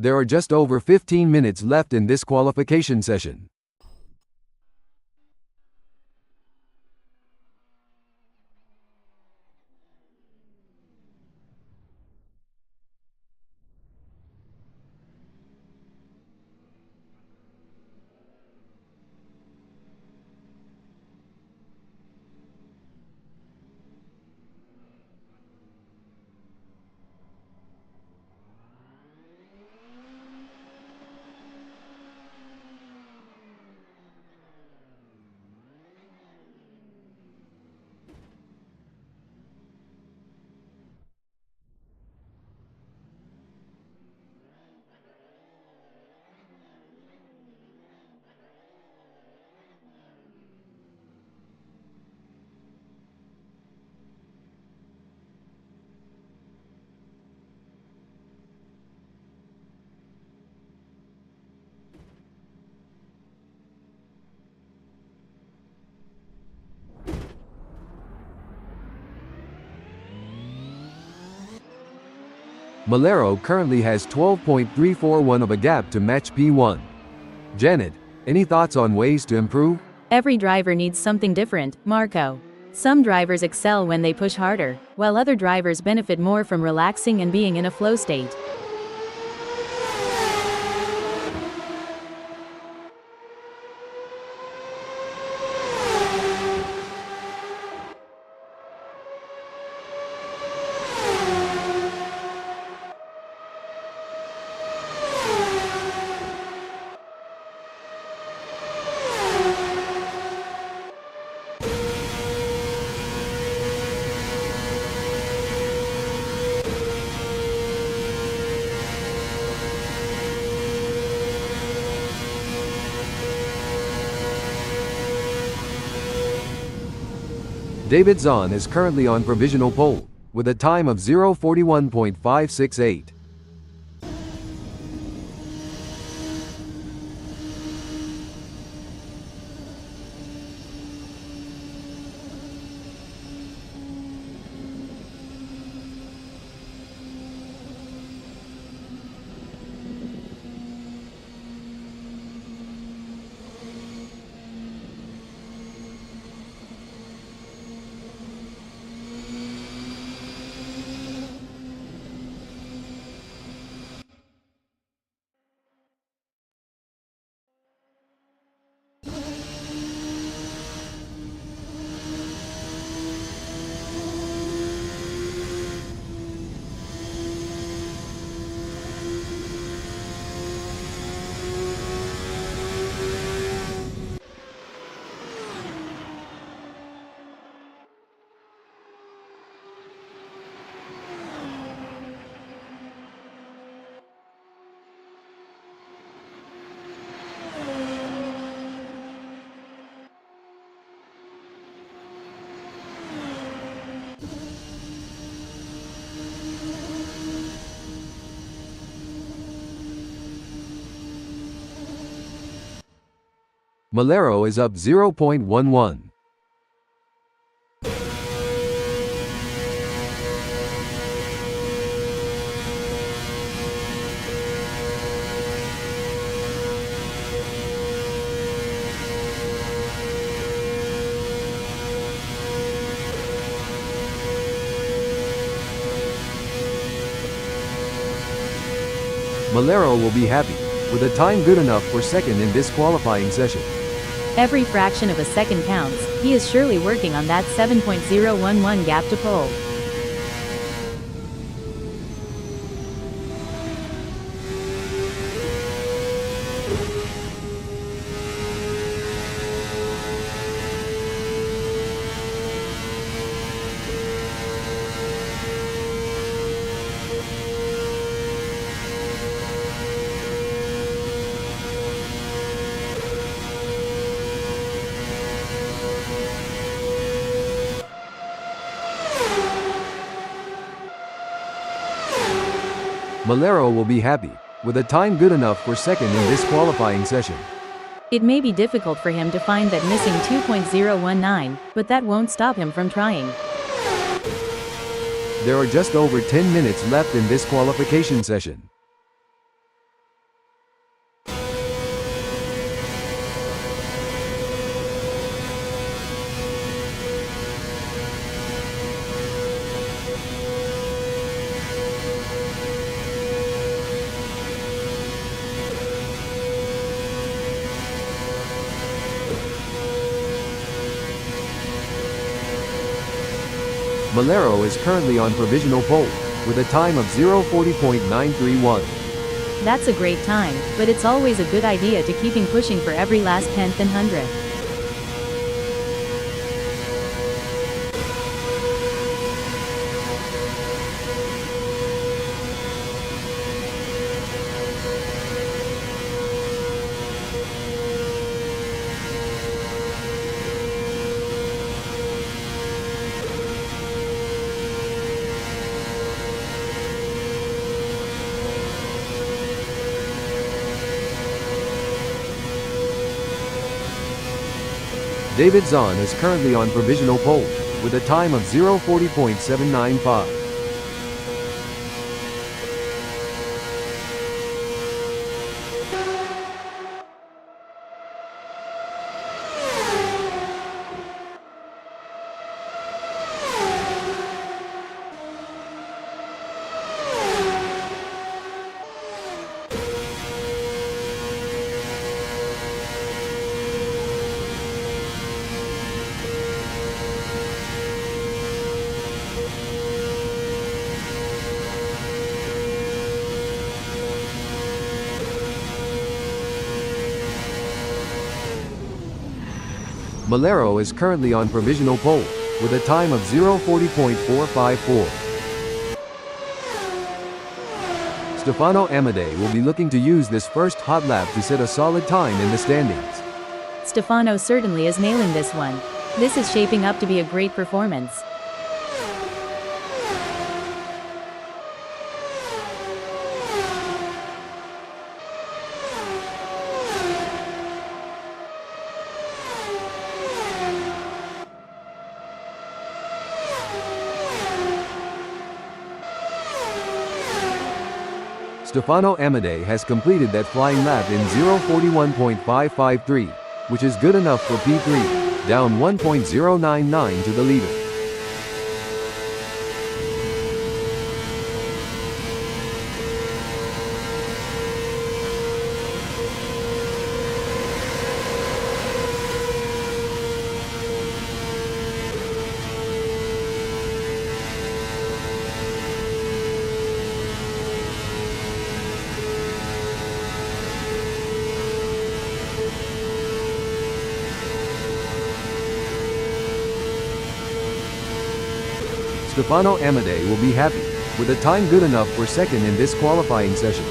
There are just over 15 minutes left in this qualification session. Malero currently has 12.341 of a gap to match P1. Janet, any thoughts on ways to improve? Every driver needs something different, Marco. Some drivers excel when they push harder, while other drivers benefit more from relaxing and being in a flow state. David Zahn is currently on provisional pole, with a time of 0:41.568. Malero is up 0.11. Malero will be happy, with a time good enough for second in this qualifying session. Every fraction of a second counts. He is surely working on that 7.011 gap to pole. Malero will be happy, with a time good enough for second in this qualifying session. It may be difficult for him to find that missing 2.019, but that won't stop him from trying. There are just over 10 minutes left in this qualification session. Malero is currently on provisional pole, with a time of 0:40.931. That's a great time, but it's always a good idea to keeping pushing for every last tenth and hundredth. David Zahn is currently on provisional pole, with a time of 0:40.795. Malero is currently on provisional pole, with a time of 0:40.454. Stefano Amadei will be looking to use this first hot lap to set a solid time in the standings. Stefano certainly is nailing this one. This is shaping up to be a great performance. Stefano Amadei has completed that flying lap in 0:41.553, which is good enough for P3, down 1.099 to the leader. Stefano Amadei will be happy, with a time good enough for second in this qualifying session.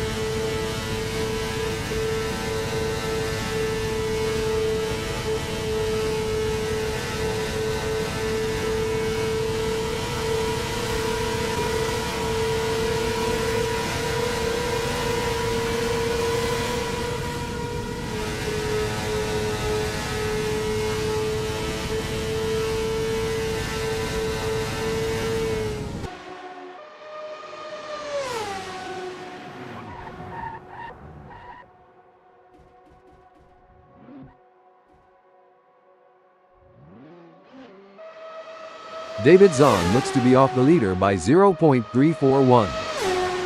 David Zahn looks to be off the leader by 0.341.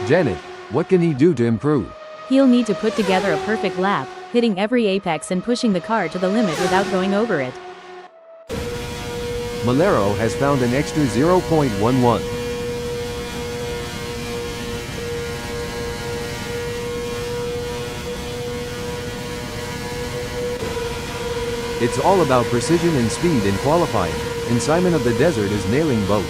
Janet, what can he do to improve? He'll need to put together a perfect lap, hitting every apex and pushing the car to the limit without going over it. Malero has found an extra 0.11. It's all about precision and speed in qualifying, and Simon of the Desert is nailing both.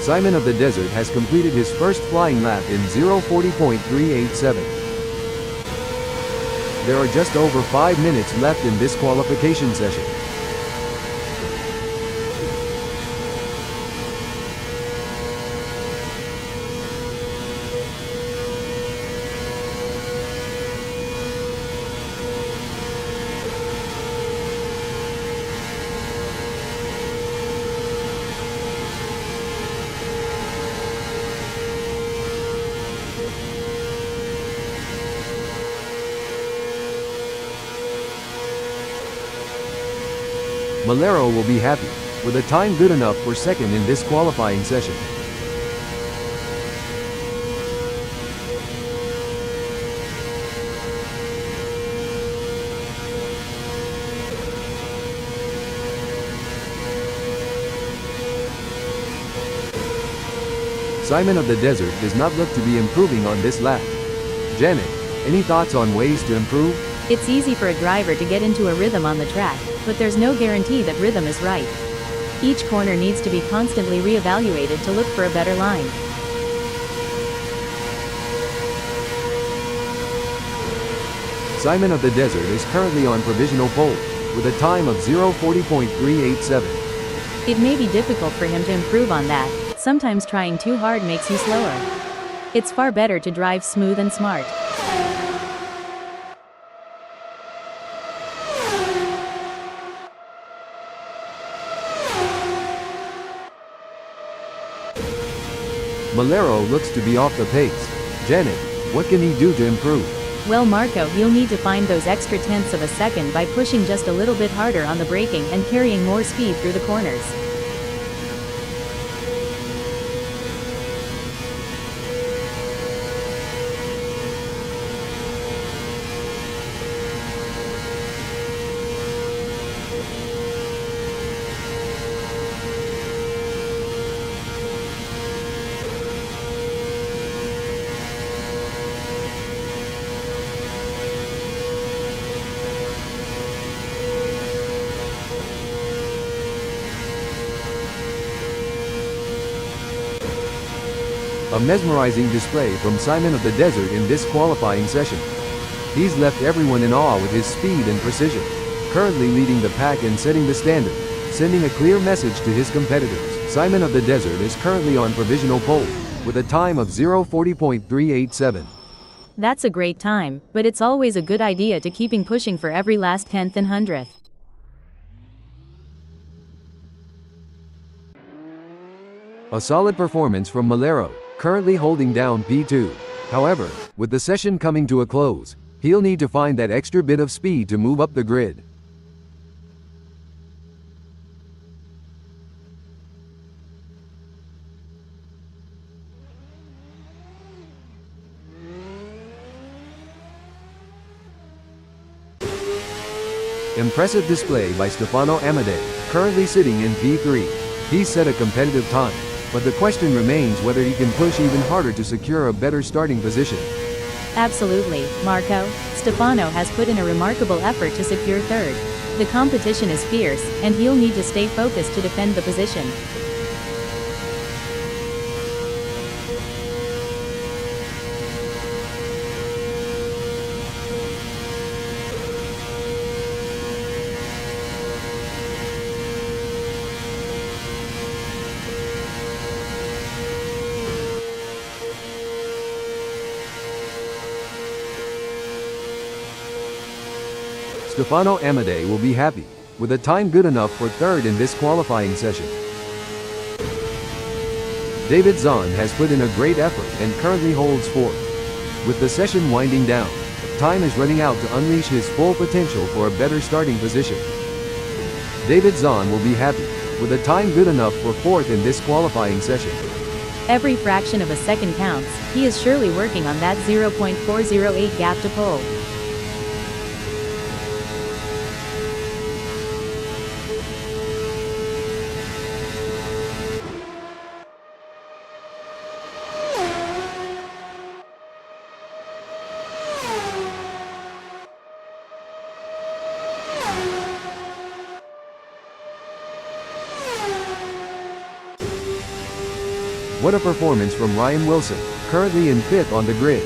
Simon of the Desert has completed his first flying lap in 0:40.387. There are just over 5 minutes left in this qualification session. Malero will be happy, with a time good enough for second in this qualifying session. Simon of the Desert does not look to be improving on this lap. Janet, any thoughts on ways to improve? It's easy for a driver to get into a rhythm on the track, but there's no guarantee that rhythm is right. Each corner needs to be constantly re-evaluated to look for a better line. Simon of the Desert is currently on provisional pole, with a time of 0:40.387. It may be difficult for him to improve on that. Sometimes trying too hard makes you slower. It's far better to drive smooth and smart. Malero looks to be off the pace. Janet, what can he do to improve? Well, Marco, he'll need to find those extra tenths of a second by pushing just a little bit harder on the braking and carrying more speed through the corners. A mesmerizing display from Simon of the Desert in this qualifying session. He's left everyone in awe with his speed and precision, currently leading the pack and setting the standard, sending a clear message to his competitors. Simon of the Desert is currently on provisional pole, with a time of 0:40.387. That's a great time, but it's always a good idea to keeping pushing for every last tenth and hundredth. A solid performance from Malero, currently holding down P2. However, with the session coming to a close, he'll need to find that extra bit of speed to move up the grid. Impressive display by Stefano Amadei, currently sitting in P3. He's set a competitive time, but the question remains whether he can push even harder to secure a better starting position. Absolutely, Marco. Stefano has put in a remarkable effort to secure third. The competition is fierce, and he'll need to stay focused to defend the position. Stefano Amadei will be happy, with a time good enough for third in this qualifying session. David Zahn has put in a great effort and currently holds fourth. With the session winding down, time is running out to unleash his full potential for a better starting position. David Zahn will be happy, with a time good enough for fourth in this qualifying session. Every fraction of a second counts. He is surely working on that 0.408 gap to pole. What a performance from Ryan Wilson, currently in fifth on the grid.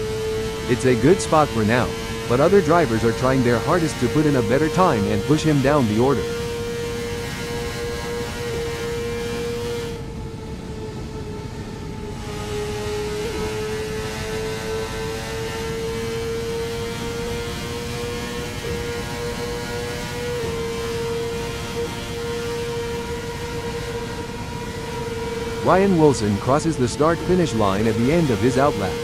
It's a good spot for now, but other drivers are trying their hardest to put in a better time and push him down the order. Ryan Wilson crosses the start-finish line at the end of his outlap.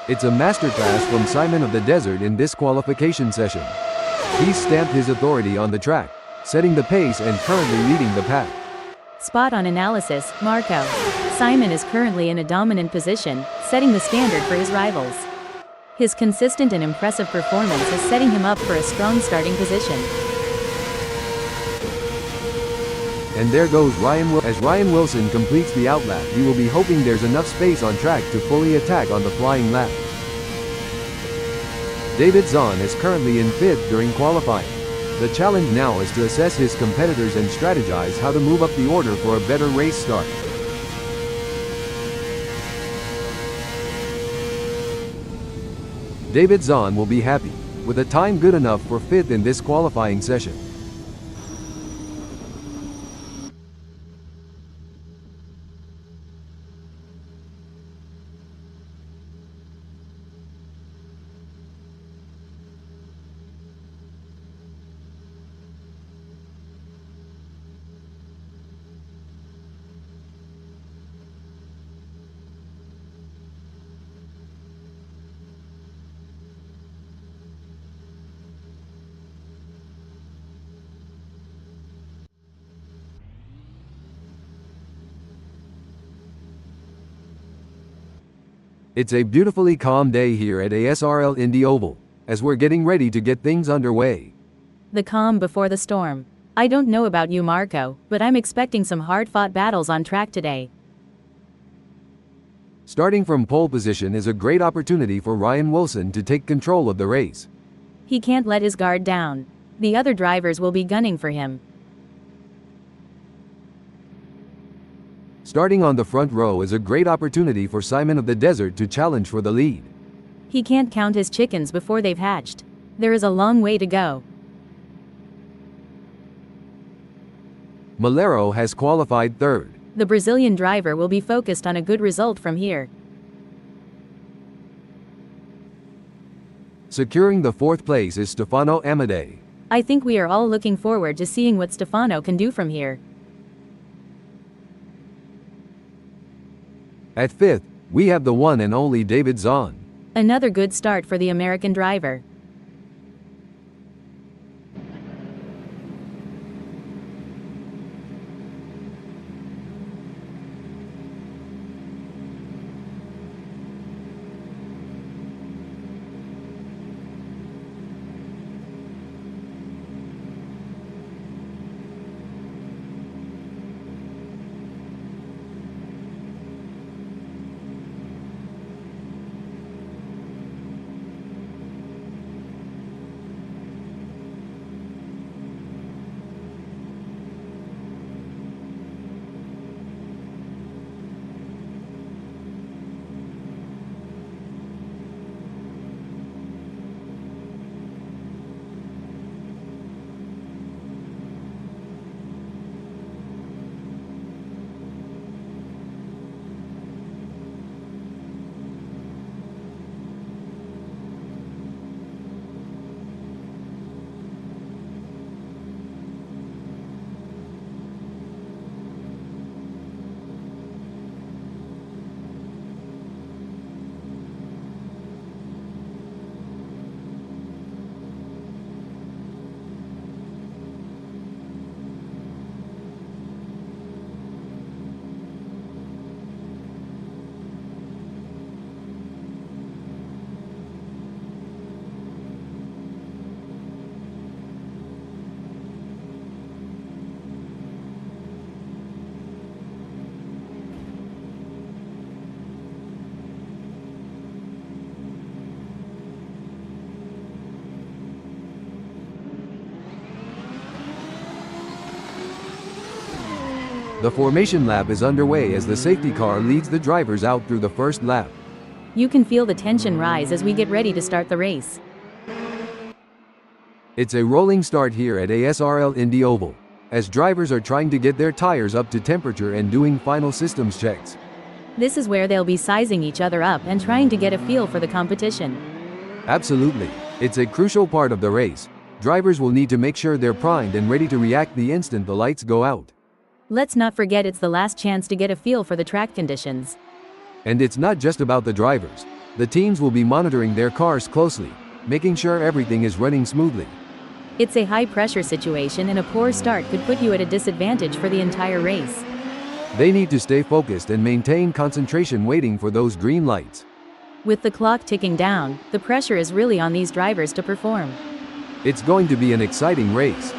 It's a masterclass from Simon of the Desert in this qualification session. He's stamped his authority on the track, setting the pace and currently leading the pack. Spot on analysis, Marco. Simon is currently in a dominant position, setting the standard for his rivals. His consistent and impressive performance is setting him up for a strong starting position. And there goes as Ryan Wilson completes the outlap. He will be hoping there's enough space on track to fully attack on the flying lap. David Zahn is currently in 5th during qualifying. The challenge now is to assess his competitors and strategize how to move up the order for a better race start. David Zahn will be happy, with a time good enough for 5th in this qualifying session. It's a beautifully calm day here at ASRL Indy Oval, as we're getting ready to get things underway. The calm before the storm. I don't know about you, Marco, but I'm expecting some hard-fought battles on track today. Starting from pole position is a great opportunity for Ryan Wilson to take control of the race. He can't let his guard down. The other drivers will be gunning for him. Starting on the front row is a great opportunity for Simon of the Desert to challenge for the lead. He can't count his chickens before they've hatched. There is a long way to go. Malero has qualified 3rd. The Brazilian driver will be focused on a good result from here. Securing the 4th place is Stefano Amadei. I think we are all looking forward to seeing what Stefano can do from here. At 5th, we have the one and only David Zahn. Another good start for the American driver. The formation lap is underway as the safety car leads the drivers out through the first lap. You can feel the tension rise as we get ready to start the race. It's a rolling start here at ASRL Indy Oval, as drivers are trying to get their tires up to temperature and doing final systems checks. This is where they'll be sizing each other up and trying to get a feel for the competition. Absolutely. It's a crucial part of the race. Drivers will need to make sure they're primed and ready to react the instant the lights go out. Let's not forget it's the last chance to get a feel for the track conditions. And it's not just about the drivers. The teams will be monitoring their cars closely, making sure everything is running smoothly. It's a high-pressure situation and a poor start could put you at a disadvantage for the entire race. They need to stay focused and maintain concentration waiting for those green lights. With the clock ticking down, the pressure is really on these drivers to perform. It's going to be an exciting race.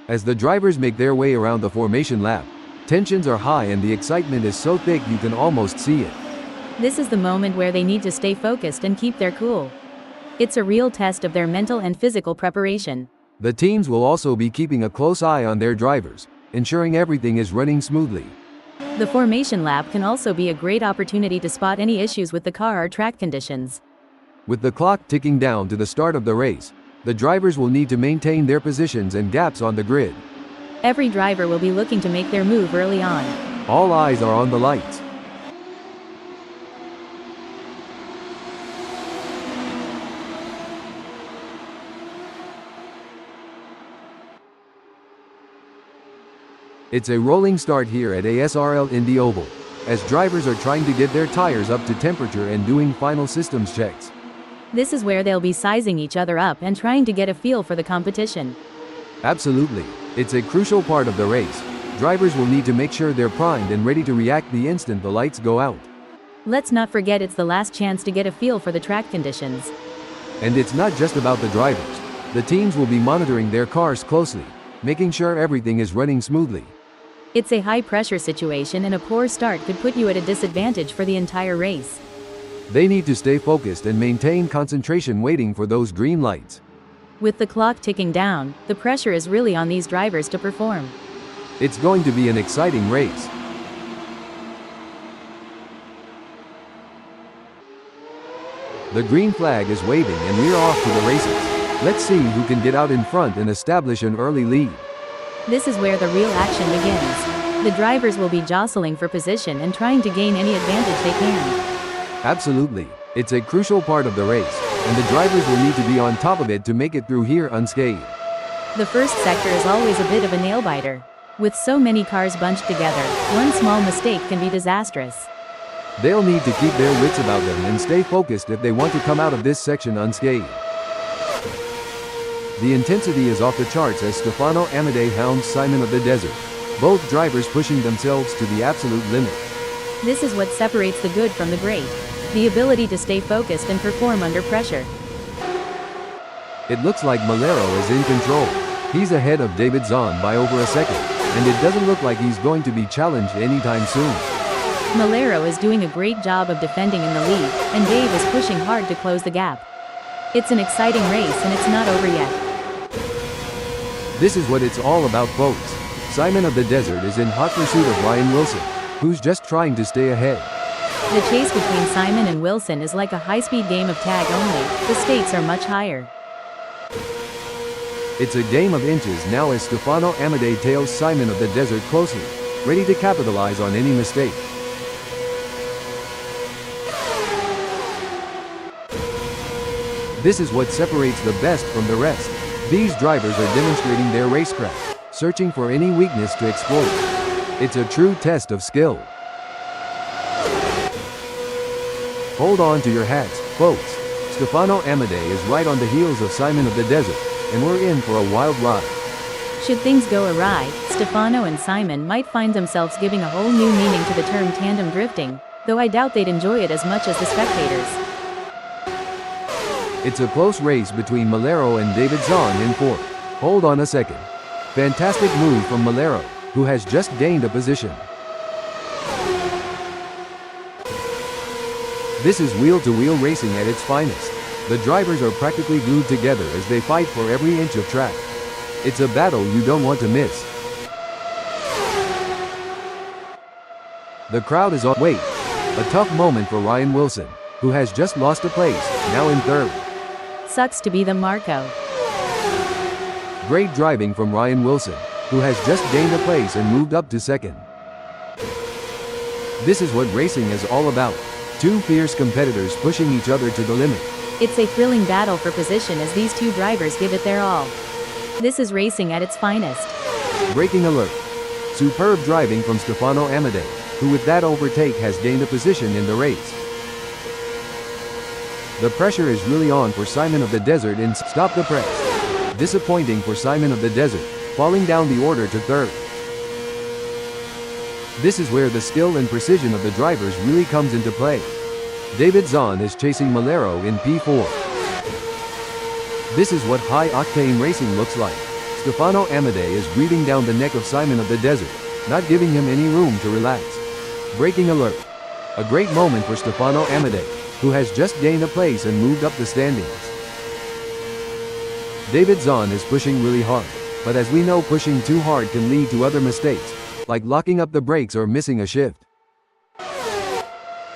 As the drivers make their way around the formation lap, tensions are high and the excitement is so thick you can almost see it. This is the moment where they need to stay focused and keep their cool. It's a real test of their mental and physical preparation. The teams will also be keeping a close eye on their drivers, ensuring everything is running smoothly. The formation lap can also be a great opportunity to spot any issues with the car or track conditions. With the clock ticking down to the start of the race, the drivers will need to maintain their positions and gaps on the grid. Every driver will be looking to make their move early on. All eyes are on the lights. It's a rolling start here at ASRL Indy Oval, as drivers are trying to get their tires up to temperature and doing final systems checks. This is where they'll be sizing each other up and trying to get a feel for the competition. Absolutely. It's a crucial part of the race. Drivers will need to make sure they're primed and ready to react the instant the lights go out. Let's not forget it's the last chance to get a feel for the track conditions. And it's not just about the drivers. The teams will be monitoring their cars closely, making sure everything is running smoothly. It's a high-pressure situation and a poor start could put you at a disadvantage for the entire race. They need to stay focused and maintain concentration waiting for those green lights. With the clock ticking down, the pressure is really on these drivers to perform. It's going to be an exciting race. The green flag is waving and we're off to the races. Let's see who can get out in front and establish an early lead. This is where the real action begins. The drivers will be jostling for position and trying to gain any advantage they can. Absolutely. It's a crucial part of the race, and the drivers will need to be on top of it to make it through here unscathed. The first sector is always a bit of a nail-biter. With so many cars bunched together, one small mistake can be disastrous. They'll need to keep their wits about them and stay focused if they want to come out of this section unscathed. The intensity is off the charts as Stefano Amadei hounds Simon of the Desert, both drivers pushing themselves to the absolute limit. This is what separates the good from the great. The ability to stay focused and perform under pressure. It looks like Malero is in control. He's ahead of David Zahn by over a second, and it doesn't look like he's going to be challenged anytime soon. Malero is doing a great job of defending in the lead, and Dave is pushing hard to close the gap. It's an exciting race and it's not over yet. This is what it's all about, folks. Simon of the Desert is in hot pursuit of Ryan Wilson, who's just trying to stay ahead. The chase between Simon and Wilson is like a high-speed game of tag only. The stakes are much higher. It's a game of inches now as Stefano Amadei tails Simon of the Desert closely, ready to capitalize on any mistake. This is what separates the best from the rest. These drivers are demonstrating their racecraft, searching for any weakness to exploit. It's a true test of skill. Hold on to your hats, folks. Stefano Amadei is right on the heels of Simon of the Desert, and we're in for a wild ride. Should things go awry, Stefano and Simon might find themselves giving a whole new meaning to the term tandem drifting, though I doubt they'd enjoy it as much as the spectators. It's a close race between Malero and David Zahn in fourth. Hold on a second. Fantastic move from Malero, who has just gained a position. This is wheel-to-wheel racing at its finest. The drivers are practically glued together as they fight for every inch of track. It's a battle you don't want to miss. The crowd is on. Wait. A tough moment for Ryan Wilson, who has just lost a place, now in third. Sucks to be them, Marco. Great driving from Ryan Wilson, who has just gained a place and moved up to second. This is what racing is all about. Two fierce competitors pushing each other to the limit. It's a thrilling battle for position as these two drivers give it their all. This is racing at its finest. Braking alert. Superb driving from Stefano Amadei, who with that overtake has gained a position in the race. The pressure is really on for Simon of the Desert in stop the press. Disappointing for Simon of the Desert, falling down the order to third. This is where the skill and precision of the drivers really comes into play. David Zahn is chasing Malero in P4. This is what high-octane racing looks like. Stefano Amadei is breathing down the neck of Simon of the Desert, not giving him any room to relax. Braking alert. A great moment for Stefano Amadei, who has just gained a place and moved up the standings. David Zahn is pushing really hard, but as we know, pushing too hard can lead to other mistakes, like locking up the brakes or missing a shift.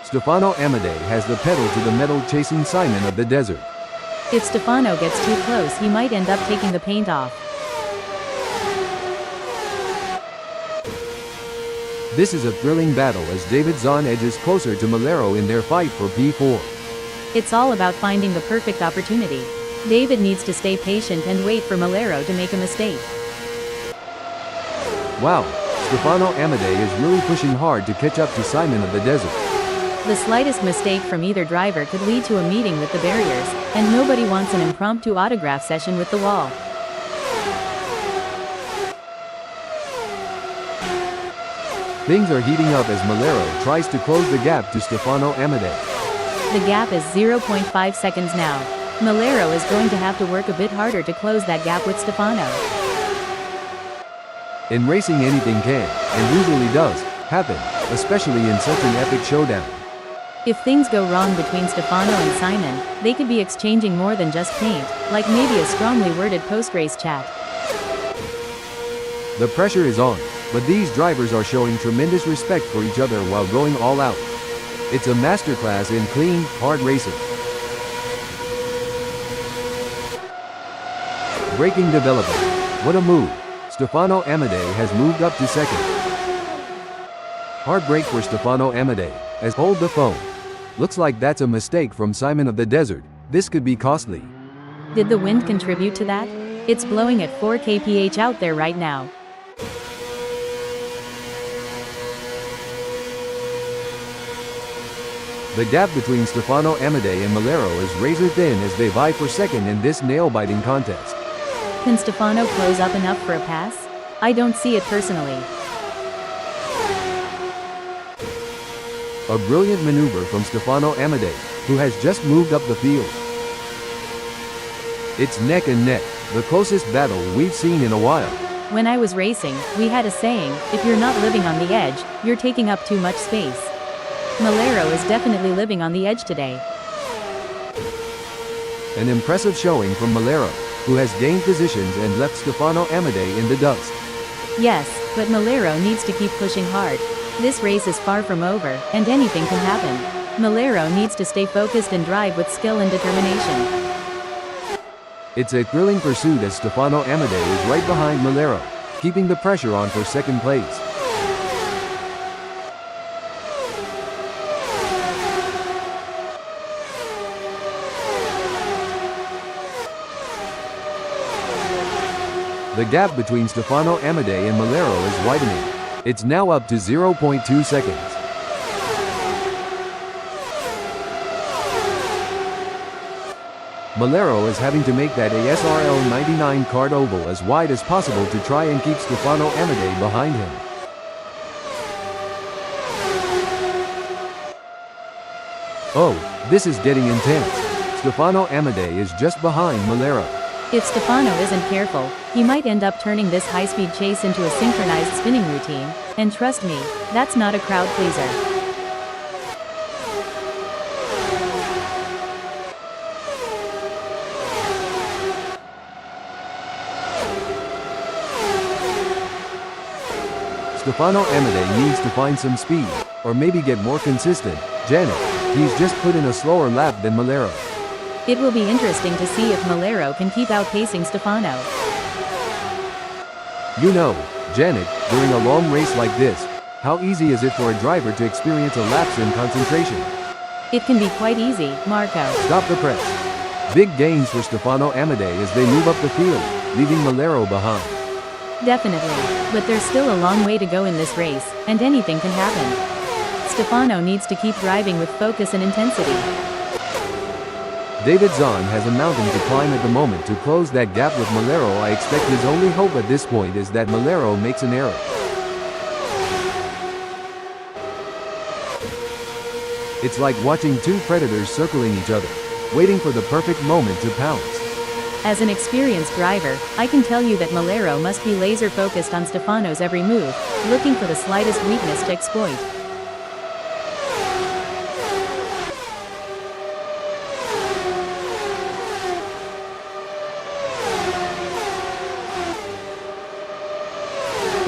Stefano Amadei has the pedal to the metal chasing Simon of the Desert. If Stefano gets too close, he might end up taking the paint off. This is a thrilling battle as David Zahn edges closer to Malero in their fight for P4. It's all about finding the perfect opportunity. David needs to stay patient and wait for Malero to make a mistake. Wow, Stefano Amadei is really pushing hard to catch up to Simon of the Desert. The slightest mistake from either driver could lead to a meeting with the barriers, and nobody wants an impromptu autograph session with the wall. Things are heating up as Malero tries to close the gap to Stefano Amadei. The gap is 0.5 seconds now. Malero is going to have to work a bit harder to close that gap with Stefano. In racing, anything can, and usually does, happen, especially in such an epic showdown. If things go wrong between Stefano and Simon, they could be exchanging more than just paint, like maybe a strongly worded post-race chat. The pressure is on, but these drivers are showing tremendous respect for each other while going all out. It's a masterclass in clean, hard racing. Braking development. What a move. Stefano Amadei has moved up to second. Hard brake for Stefano Amadei, as hold the phone. Looks like that's a mistake from Simon of the Desert. This could be costly. Did the wind contribute to that? It's blowing at 4 kph out there right now. The gap between Stefano Amadei and Malero is razor thin as they vie for second in this nail-biting contest. Can Stefano close up enough for a pass? I don't see it personally. A brilliant maneuver from Stefano Amadei, who has just moved up the field. It's neck and neck, the closest battle we've seen in a while. When I was racing, we had a saying, if you're not living on the edge, you're taking up too much space. Malero is definitely living on the edge today. An impressive showing from Malero, who has gained positions and left Stefano Amadei in the dust. Yes, but Malero needs to keep pushing hard. This race is far from over, and anything can happen. Malero needs to stay focused and drive with skill and determination. It's a thrilling pursuit as Stefano Amadei is right behind Malero, keeping the pressure on for second place. The gap between Stefano Amadei and Malero is widening. It's now up to 0.2 seconds. Malero is having to make that ASRL 99 card oval as wide as possible to try and keep Stefano Amadei behind him. Oh, this is getting intense. Stefano Amadei is just behind Malero. If Stefano isn't careful, he might end up turning this high-speed chase into a synchronized spinning routine, and trust me, that's not a crowd pleaser. Stefano Amadei needs to find some speed, or maybe get more consistent. Janet, he's just put in a slower lap than Malero. It will be interesting to see if Malero can keep outpacing Stefano. You know, Janet, during a long race like this, how easy is it for a driver to experience a lapse in concentration? It can be quite easy, Marco. Stop the press. Big gains for Stefano Amadei as they move up the field, leaving Malero behind. Definitely, but there's still a long way to go in this race, and anything can happen. Stefano needs to keep driving with focus and intensity. David Zahn has a mountain to climb at the moment to close that gap with Malero. I expect his only hope at this point is that Malero makes an error. It's like watching two predators circling each other, waiting for the perfect moment to pounce. As an experienced driver, I can tell you that Malero must be laser focused on Stefano's every move, looking for the slightest weakness to exploit.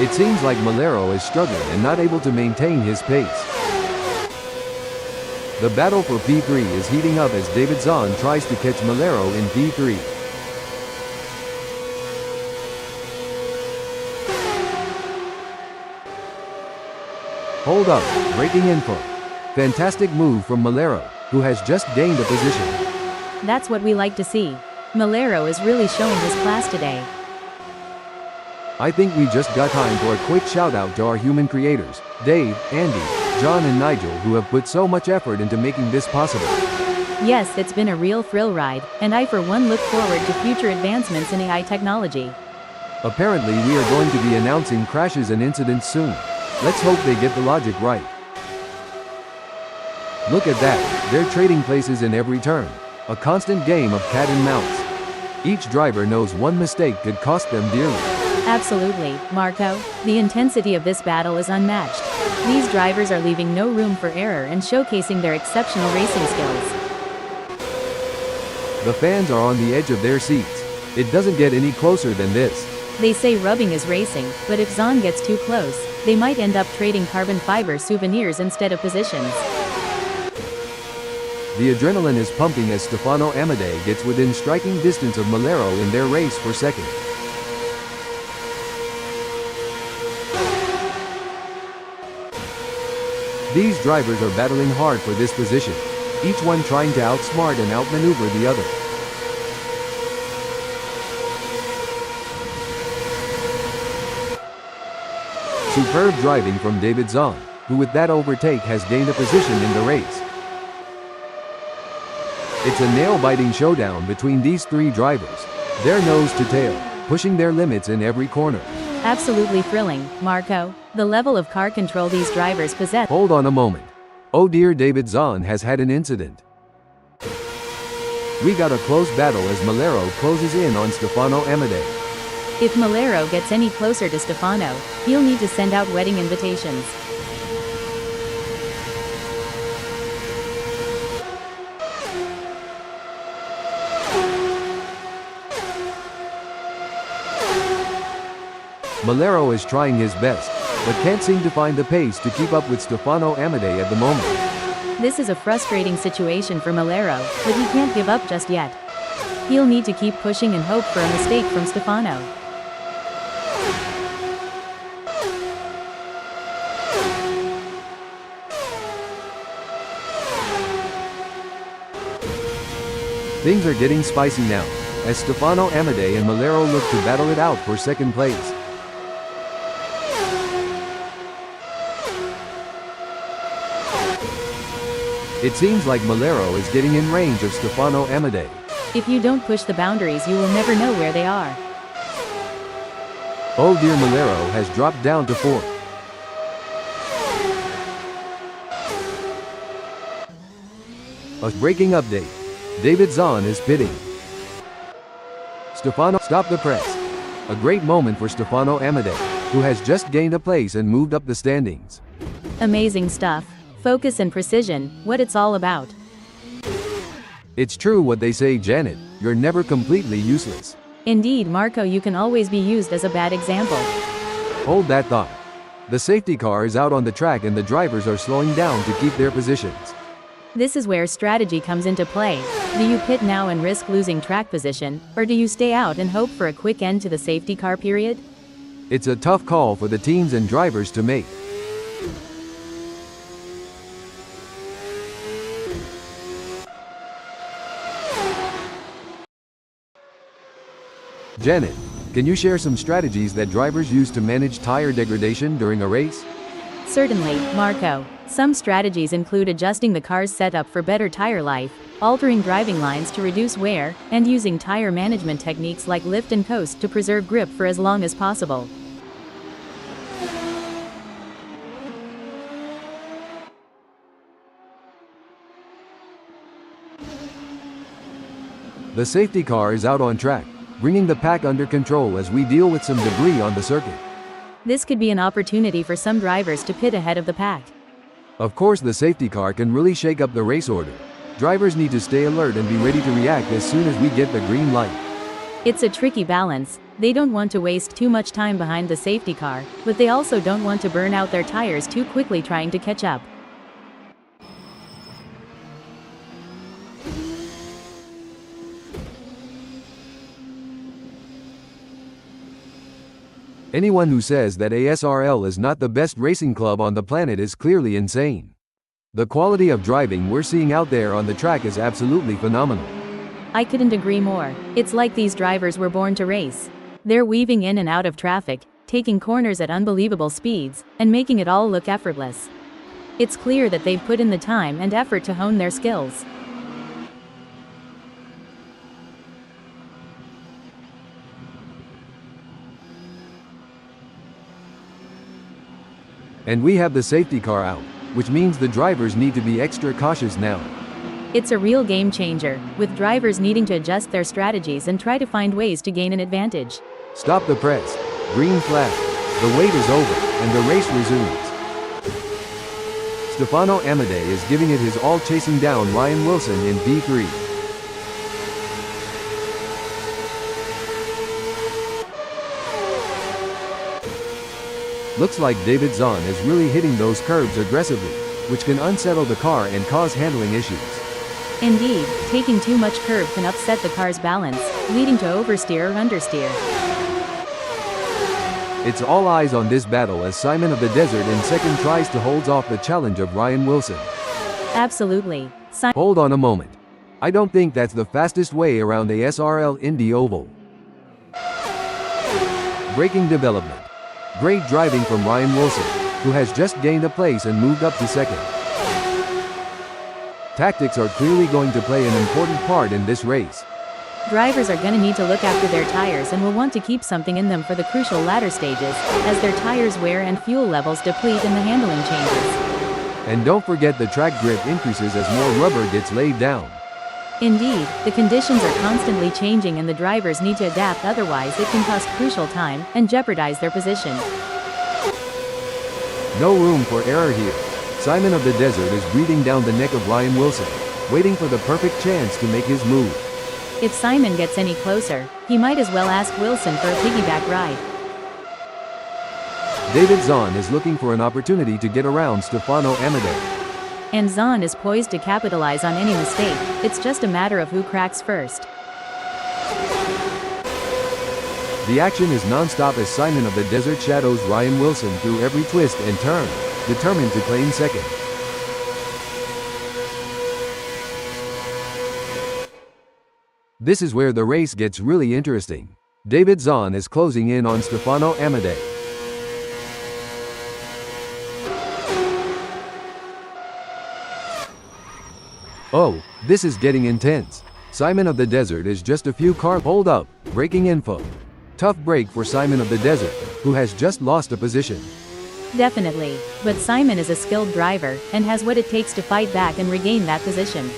It seems like Malero is struggling and not able to maintain his pace. The battle for P3 is heating up as David Zahn tries to catch Malero in P3. Hold up, breaking in front. Fantastic move from Malero, who has just gained a position. That's what we like to see. Malero is really showing his class today. I think we just got time for a quick shout out to our human creators, Dave, Andy, John and Nigel, who have put so much effort into making this possible. Yes, it's been a real thrill ride, and I for one look forward to future advancements in AI technology. Apparently we are going to be announcing crashes and incidents soon. Let's hope they get the logic right. Look at that, they're trading places in every turn. A constant game of cat and mouse. Each driver knows one mistake could cost them dearly. Absolutely, Marco. The intensity of this battle is unmatched. These drivers are leaving no room for error and showcasing their exceptional racing skills. The fans are on the edge of their seats. It doesn't get any closer than this. They say rubbing is racing, but if Zahn gets too close, they might end up trading carbon fiber souvenirs instead of positions. The adrenaline is pumping as Stefano Amadei gets within striking distance of Malero in their race for second. These drivers are battling hard for this position, each one trying to outsmart and outmaneuver the other. Superb driving from David Zahn, who with that overtake has gained a position in the race. It's a nail-biting showdown between these three drivers, their nose to tail, pushing their limits in every corner. Absolutely thrilling, Marco. The level of car control these drivers possess. Hold on a moment. Oh dear, David Zahn has had an incident. We got a close battle as Malero closes in on Stefano Amadei. If Malero gets any closer to Stefano, he'll need to send out wedding invitations. Malero is trying his best, but can't seem to find the pace to keep up with Stefano Amadei at the moment. This is a frustrating situation for Malero, but he can't give up just yet. He'll need to keep pushing and hope for a mistake from Stefano. Things are getting spicy now, as Stefano Amadei and Malero look to battle it out for second place. It seems like Malero is getting in range of Stefano Amadei. If you don't push the boundaries, you will never know where they are. Oh dear, Malero has dropped down to fourth. A breaking update. David Zahn is pitting. Stefano, stop the press. A great moment for Stefano Amadei, who has just gained a place and moved up the standings. Amazing stuff. Focus and precision, what it's all about. It's true what they say, Janet, you're never completely useless. Indeed, Marco, you can always be used as a bad example. Hold that thought. The safety car is out on the track and the drivers are slowing down to keep their positions. This is where strategy comes into play. Do you pit now and risk losing track position, or do you stay out and hope for a quick end to the safety car period? It's a tough call for the teams and drivers to make. Janet, can you share some strategies that drivers use to manage tire degradation during a race? Certainly, Marco. Some strategies include adjusting the car's setup for better tire life, altering driving lines to reduce wear, and using tire management techniques like lift and coast to preserve grip for as long as possible. The safety car is out on track, bringing the pack under control as we deal with some debris on the circuit. This could be an opportunity for some drivers to pit ahead of the pack. Of course, the safety car can really shake up the race order. Drivers need to stay alert and be ready to react as soon as we get the green light. It's a tricky balance. They don't want to waste too much time behind the safety car, but they also don't want to burn out their tires too quickly trying to catch up. Anyone who says that ASRL is not the best racing club on the planet is clearly insane. The quality of driving we're seeing out there on the track is absolutely phenomenal. I couldn't agree more. It's like these drivers were born to race. They're weaving in and out of traffic, taking corners at unbelievable speeds, and making it all look effortless. It's clear that they've put in the time and effort to hone their skills. And we have the safety car out, which means the drivers need to be extra cautious now. It's a real game changer, with drivers needing to adjust their strategies and try to find ways to gain an advantage. Stop the press. Green flag. The wait is over, and the race resumes. Stefano Amadei is giving it his all, chasing down Ryan Wilson in P3. Looks like David Zahn is really hitting those curbs aggressively, which can unsettle the car and cause handling issues. Indeed, taking too much curb can upset the car's balance, leading to oversteer or understeer. It's all eyes on this battle as Simon of the Desert in second tries to hold off the challenge of Ryan Wilson. Absolutely. Hold on a moment. I don't think that's the fastest way around the SRL Indy Oval. Braking development. Great driving from Ryan Wilson, who has just gained a place and moved up to second. Tactics are clearly going to play an important part in this race. Drivers are going to need to look after their tires and will want to keep something in them for the crucial latter stages, as their tires wear and fuel levels deplete and the handling changes. And don't forget the track grip increases as more rubber gets laid down. Indeed, the conditions are constantly changing and the drivers need to adapt, otherwise it can cost crucial time and jeopardize their position. No room for error here. Simon of the Desert is breathing down the neck of Ryan Wilson, waiting for the perfect chance to make his move. If Simon gets any closer, he might as well ask Wilson for a piggyback ride. David Zahn is looking for an opportunity to get around Stefano Amadei. And Zahn is poised to capitalize on any mistake. It's just a matter of who cracks first. The action is non-stop as Simon of the Desert shadows Ryan Wilson through every twist and turn, determined to claim second. This is where the race gets really interesting. David Zahn is closing in on Stefano Amadei. Oh, this is getting intense. Simon of the Desert is just a few cars. Hold up, braking info. Tough break for Simon of the Desert, who has just lost a position. Definitely, but Simon is a skilled driver and has what it takes to fight back and regain that position.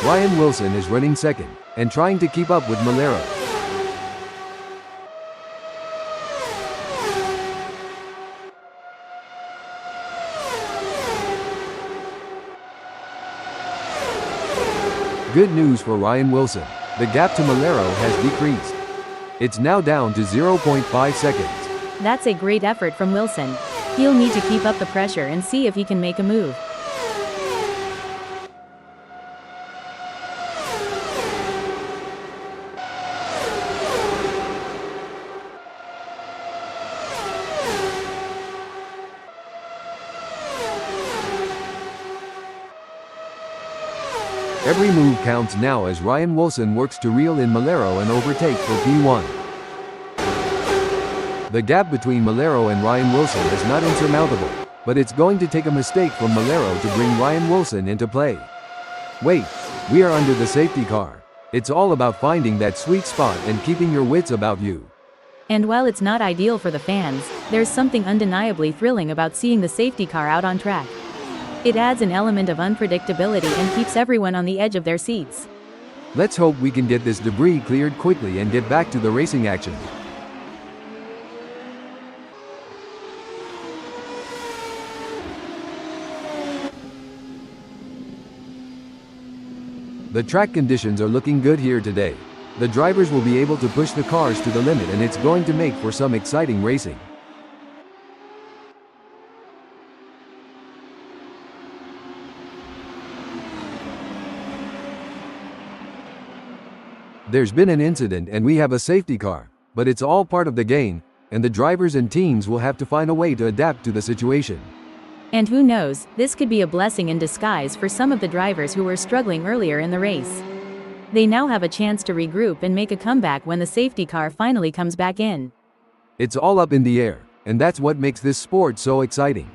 Ryan Wilson is running second, and trying to keep up with Malero. Good news for Ryan Wilson. The gap to Malero has decreased. It's now down to 0.5 seconds. That's a great effort from Wilson. He'll need to keep up the pressure and see if he can make a move. Every move counts now as Ryan Wilson works to reel in Malero and overtake for P1. The gap between Malero and Ryan Wilson is not insurmountable, but it's going to take a mistake from Malero to bring Ryan Wilson into play. Wait, we are under the safety car. It's all about finding that sweet spot and keeping your wits about you. And while it's not ideal for the fans, there's something undeniably thrilling about seeing the safety car out on track. It adds an element of unpredictability and keeps everyone on the edge of their seats. Let's hope we can get this debris cleared quickly and get back to the racing action. The track conditions are looking good here today. The drivers will be able to push the cars to the limit, and it's going to make for some exciting racing. There's been an incident and we have a safety car, but it's all part of the game, and the drivers and teams will have to find a way to adapt to the situation. And who knows, this could be a blessing in disguise for some of the drivers who were struggling earlier in the race. They now have a chance to regroup and make a comeback when the safety car finally comes back in. It's all up in the air, and that's what makes this sport so exciting.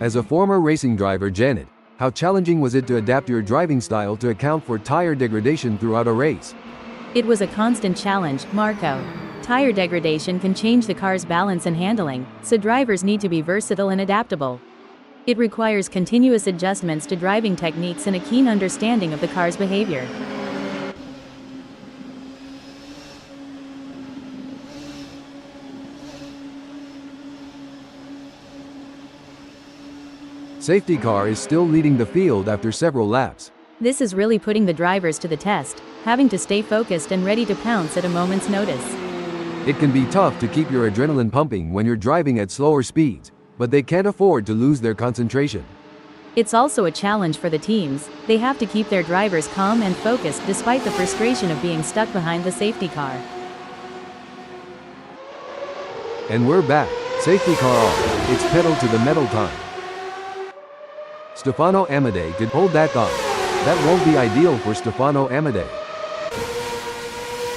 As a former racing driver, Janet, how challenging was it to adapt your driving style to account for tire degradation throughout a race? It was a constant challenge, Marco. Tire degradation can change the car's balance and handling, so drivers need to be versatile and adaptable. It requires continuous adjustments to driving techniques and a keen understanding of the car's behavior. Safety car is still leading the field after several laps. This is really putting the drivers to the test, having to stay focused and ready to pounce at a moment's notice. It can be tough to keep your adrenaline pumping when you're driving at slower speeds, but they can't afford to lose their concentration. It's also a challenge for the teams. They have to keep their drivers calm and focused despite the frustration of being stuck behind the safety car. And we're back. Safety car off. It's pedal to the metal time. Stefano Amadei could hold that thought. That won't be ideal for Stefano Amadei.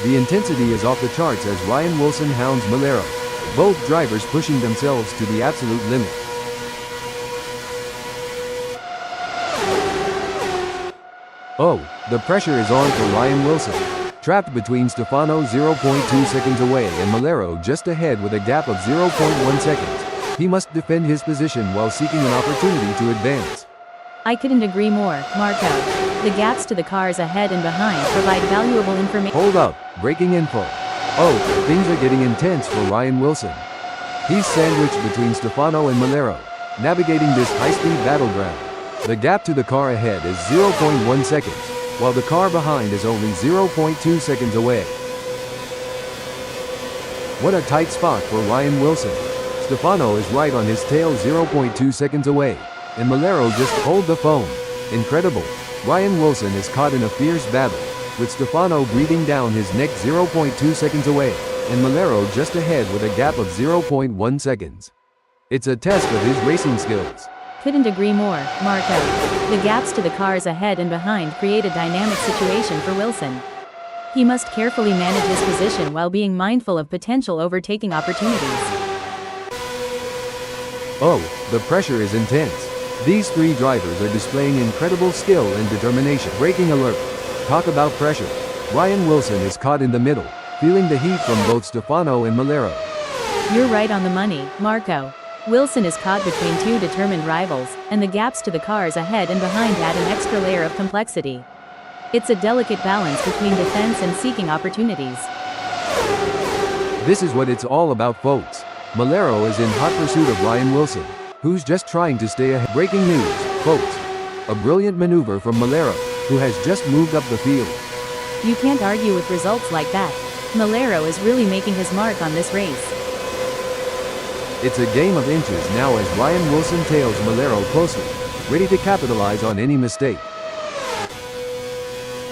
The intensity is off the charts as Ryan Wilson hounds Malero, both drivers pushing themselves to the absolute limit. Oh, the pressure is on for Ryan Wilson. Trapped between Stefano 0.2 seconds away and Malero just ahead with a gap of 0.1 seconds. He must defend his position while seeking an opportunity to advance. I couldn't agree more, Marco. The gaps to the cars ahead and behind provide valuable information. Hold up, breaking info. Oh, things are getting intense for Ryan Wilson. He's sandwiched between Stefano and Malero, navigating this high-speed battleground. The gap to the car ahead is 0.1 seconds, while the car behind is only 0.2 seconds away. What a tight spot for Ryan Wilson. Stefano is right on his tail 0.2 seconds away, and Malero just hold the phone. Incredible. Ryan Wilson is caught in a fierce battle, with Stefano breathing down his neck 0.2 seconds away, and Malero just ahead with a gap of 0.1 seconds. It's a test of his racing skills. Couldn't agree more, Marco. The gaps to the cars ahead and behind create a dynamic situation for Wilson. He must carefully manage his position while being mindful of potential overtaking opportunities. Oh, the pressure is intense. These three drivers are displaying incredible skill and determination. Braking alert. Talk about pressure. Ryan Wilson is caught in the middle, feeling the heat from both Stefano and Malero. You're right on the money, Marco. Wilson is caught between two determined rivals, and the gaps to the cars ahead and behind add an extra layer of complexity. It's a delicate balance between defense and seeking opportunities. This is what it's all about, folks. Malero is in hot pursuit of Ryan Wilson, who's just trying to stay ahead. Breaking news, folks. A brilliant maneuver from Malero, who has just moved up the field. You can't argue with results like that. Malero is really making his mark on this race. It's a game of inches now as Ryan Wilson tails Malero closely, ready to capitalize on any mistake.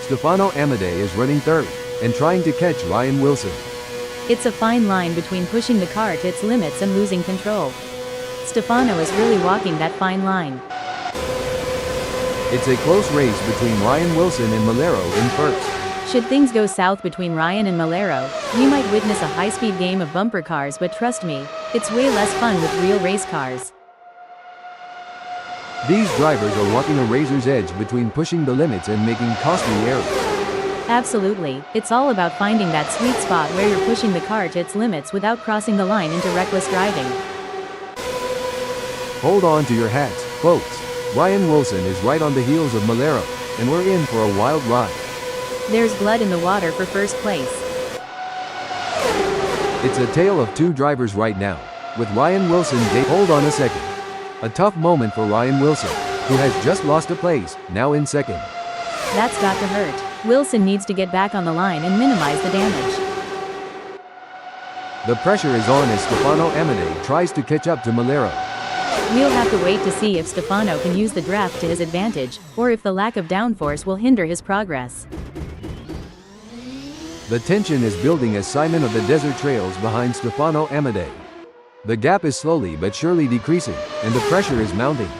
Stefano Amadei is running third, and trying to catch Ryan Wilson. It's a fine line between pushing the car to its limits and losing control. Stefano is really walking that fine line. It's a close race between Ryan Wilson and Malero in first. Should things go south between Ryan and Malero, we might witness a high-speed game of bumper cars, but trust me, it's way less fun with real race cars. These drivers are walking a razor's edge between pushing the limits and making costly errors. Absolutely, it's all about finding that sweet spot where you're pushing the car to its limits without crossing the line into reckless driving. Hold on to your hats, folks. Ryan Wilson is right on the heels of Malero, and we're in for a wild ride. There's blood in the water for first place. It's a tale of two drivers right now, with Ryan Wilson hold on a second. A tough moment for Ryan Wilson, who has just lost a place, now in second. That's got to hurt. Wilson needs to get back on the line and minimize the damage. The pressure is on as Stefano Amadei tries to catch up to Malero. We'll have to wait to see if Stefano can use the draft to his advantage, or if the lack of downforce will hinder his progress. The tension is building as Simon of the Desert trails behind Stefano Amadei. The gap is slowly but surely decreasing, and the pressure is mounting.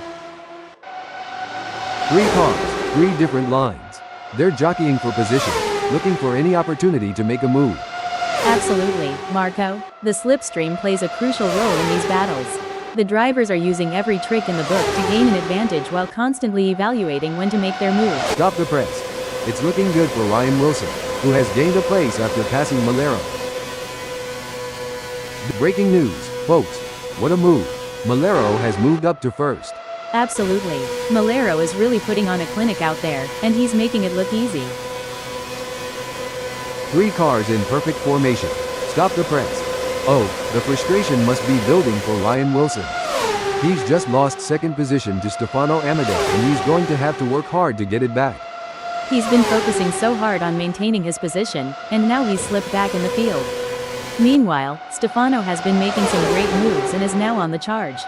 3 cars, 3 different lines. They're jockeying for position, looking for any opportunity to make a move. Absolutely, Marco. The slipstream plays a crucial role in these battles. The drivers are using every trick in the book to gain an advantage while constantly evaluating when to make their move. Stop the press. It's looking good for Ryan Wilson, who has gained a place after passing Malero. Breaking news, folks. What a move. Malero has moved up to first. Absolutely. Malero is really putting on a clinic out there, and he's making it look easy. 3 cars in perfect formation. Stop the press. Oh, the frustration must be building for Ryan Wilson. He's just lost second position to Stefano Amadei, and he's going to have to work hard to get it back. He's been focusing so hard on maintaining his position, and now he's slipped back in the field. Meanwhile, Stefano has been making some great moves and is now on the charge.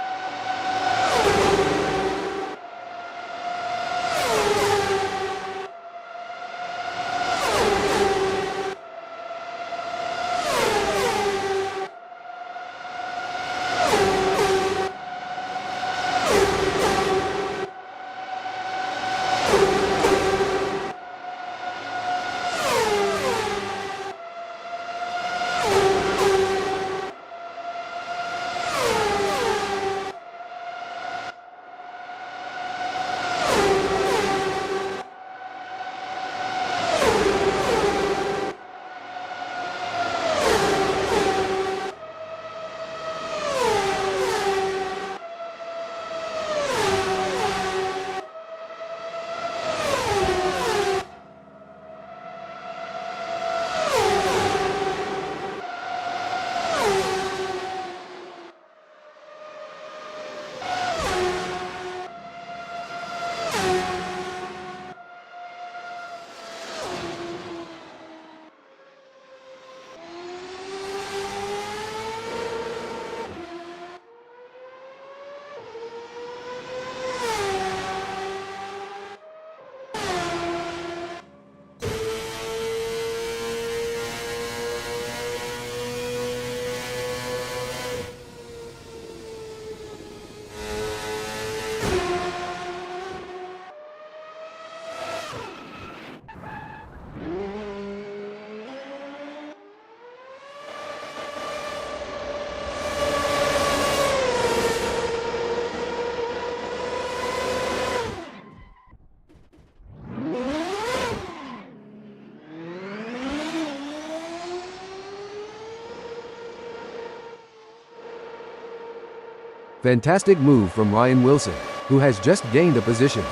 Fantastic move from Ryan Wilson, who has just gained a position.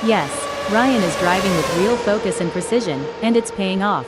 Yes, Ryan is driving with real focus and precision, and it's paying off.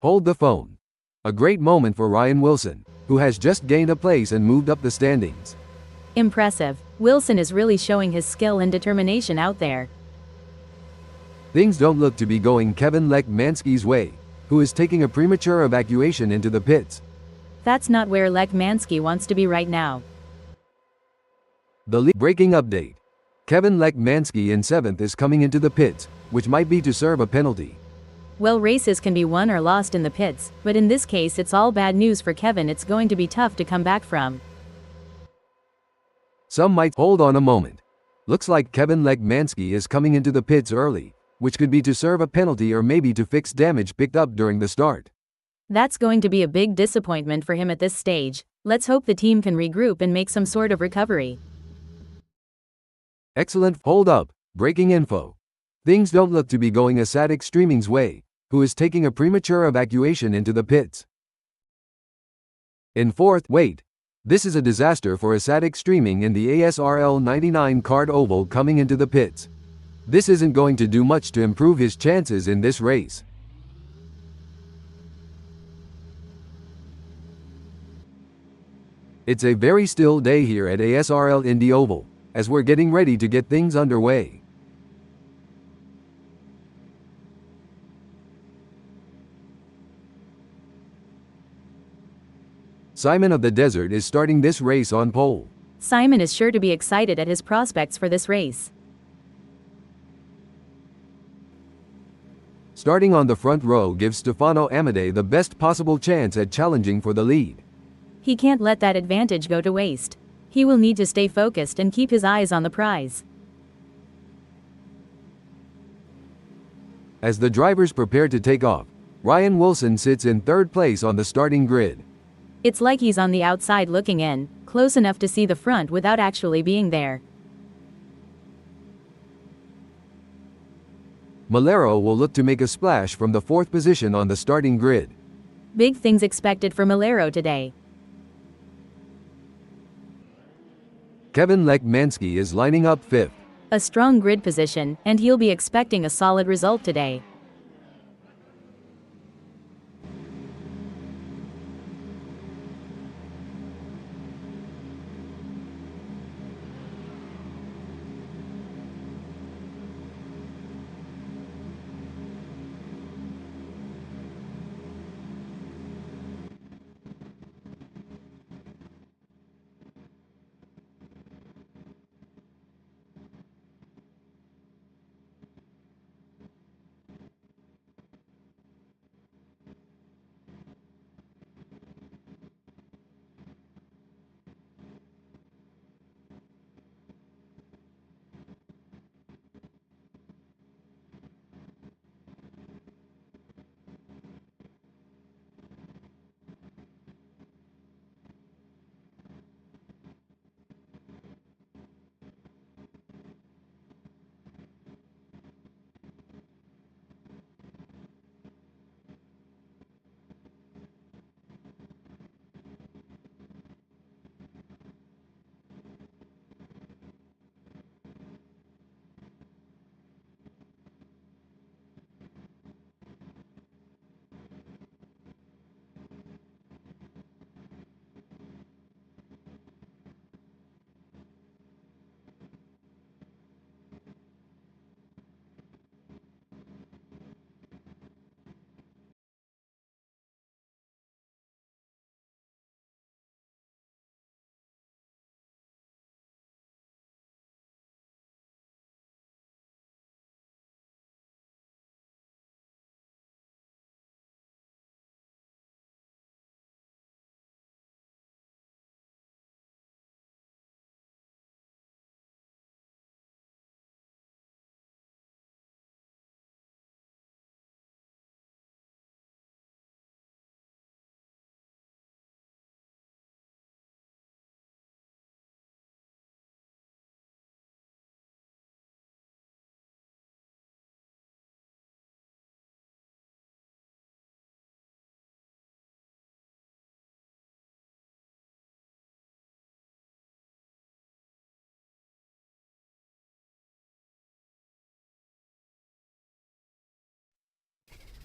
Hold the phone. A great moment for Ryan Wilson, who has just gained a place and moved up the standings. Impressive. Wilson is really showing his skill and determination out there. Things don't look to be going Kevin Lekmansky's way, who is taking a premature evacuation into the pits. That's not where Lekmansky wants to be right now. The breaking update. Kevin Lekmansky in 7th is coming into the pits, which might be to serve a penalty. Well, races can be won or lost in the pits, but in this case it's all bad news for Kevin. It's going to be tough to come back from. Some might hold on a moment. Looks like Kevin Lekmansky is coming into the pits early, which could be to serve a penalty or maybe to fix damage picked up during the start. That's going to be a big disappointment for him at this stage. Let's hope the team can regroup and make some sort of recovery. Excellent. Hold up. Breaking info. Things don't look to be going Asadik Streaming's way, who is taking a premature evacuation into the pits. In 4th, wait. This is a disaster for Asadik Streaming in the ASRL 99 card oval coming into the pits. This isn't going to do much to improve his chances in this race. It's a very still day here at ASRL Indy Oval, as we're getting ready to get things underway. Simon of the Desert is starting this race on pole. Simon is sure to be excited at his prospects for this race. Starting on the front row gives Stefano Amadei the best possible chance at challenging for the lead. He can't let that advantage go to waste. He will need to stay focused and keep his eyes on the prize. As the drivers prepare to take off, Ryan Wilson sits in 3rd place on the starting grid. It's like he's on the outside looking in, close enough to see the front without actually being there. Malero will look to make a splash from the 4th position on the starting grid. Big things expected for Malero today. Kevin Lekmansky is lining up 5th. A strong grid position, and he'll be expecting a solid result today.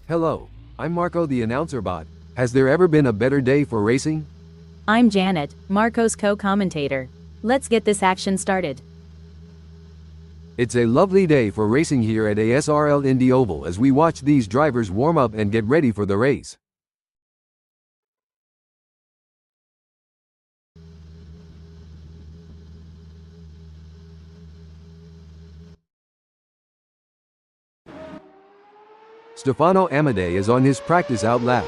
Hello. I'm Marco, the announcer bot. Has there ever been a better day for racing? I'm Janet, Marco's co-commentator. Let's get this action started. It's a lovely day for racing here at ASRL Indy Oval as we watch these drivers warm up and get ready for the race. Stefano Amadei is on his practice out lap.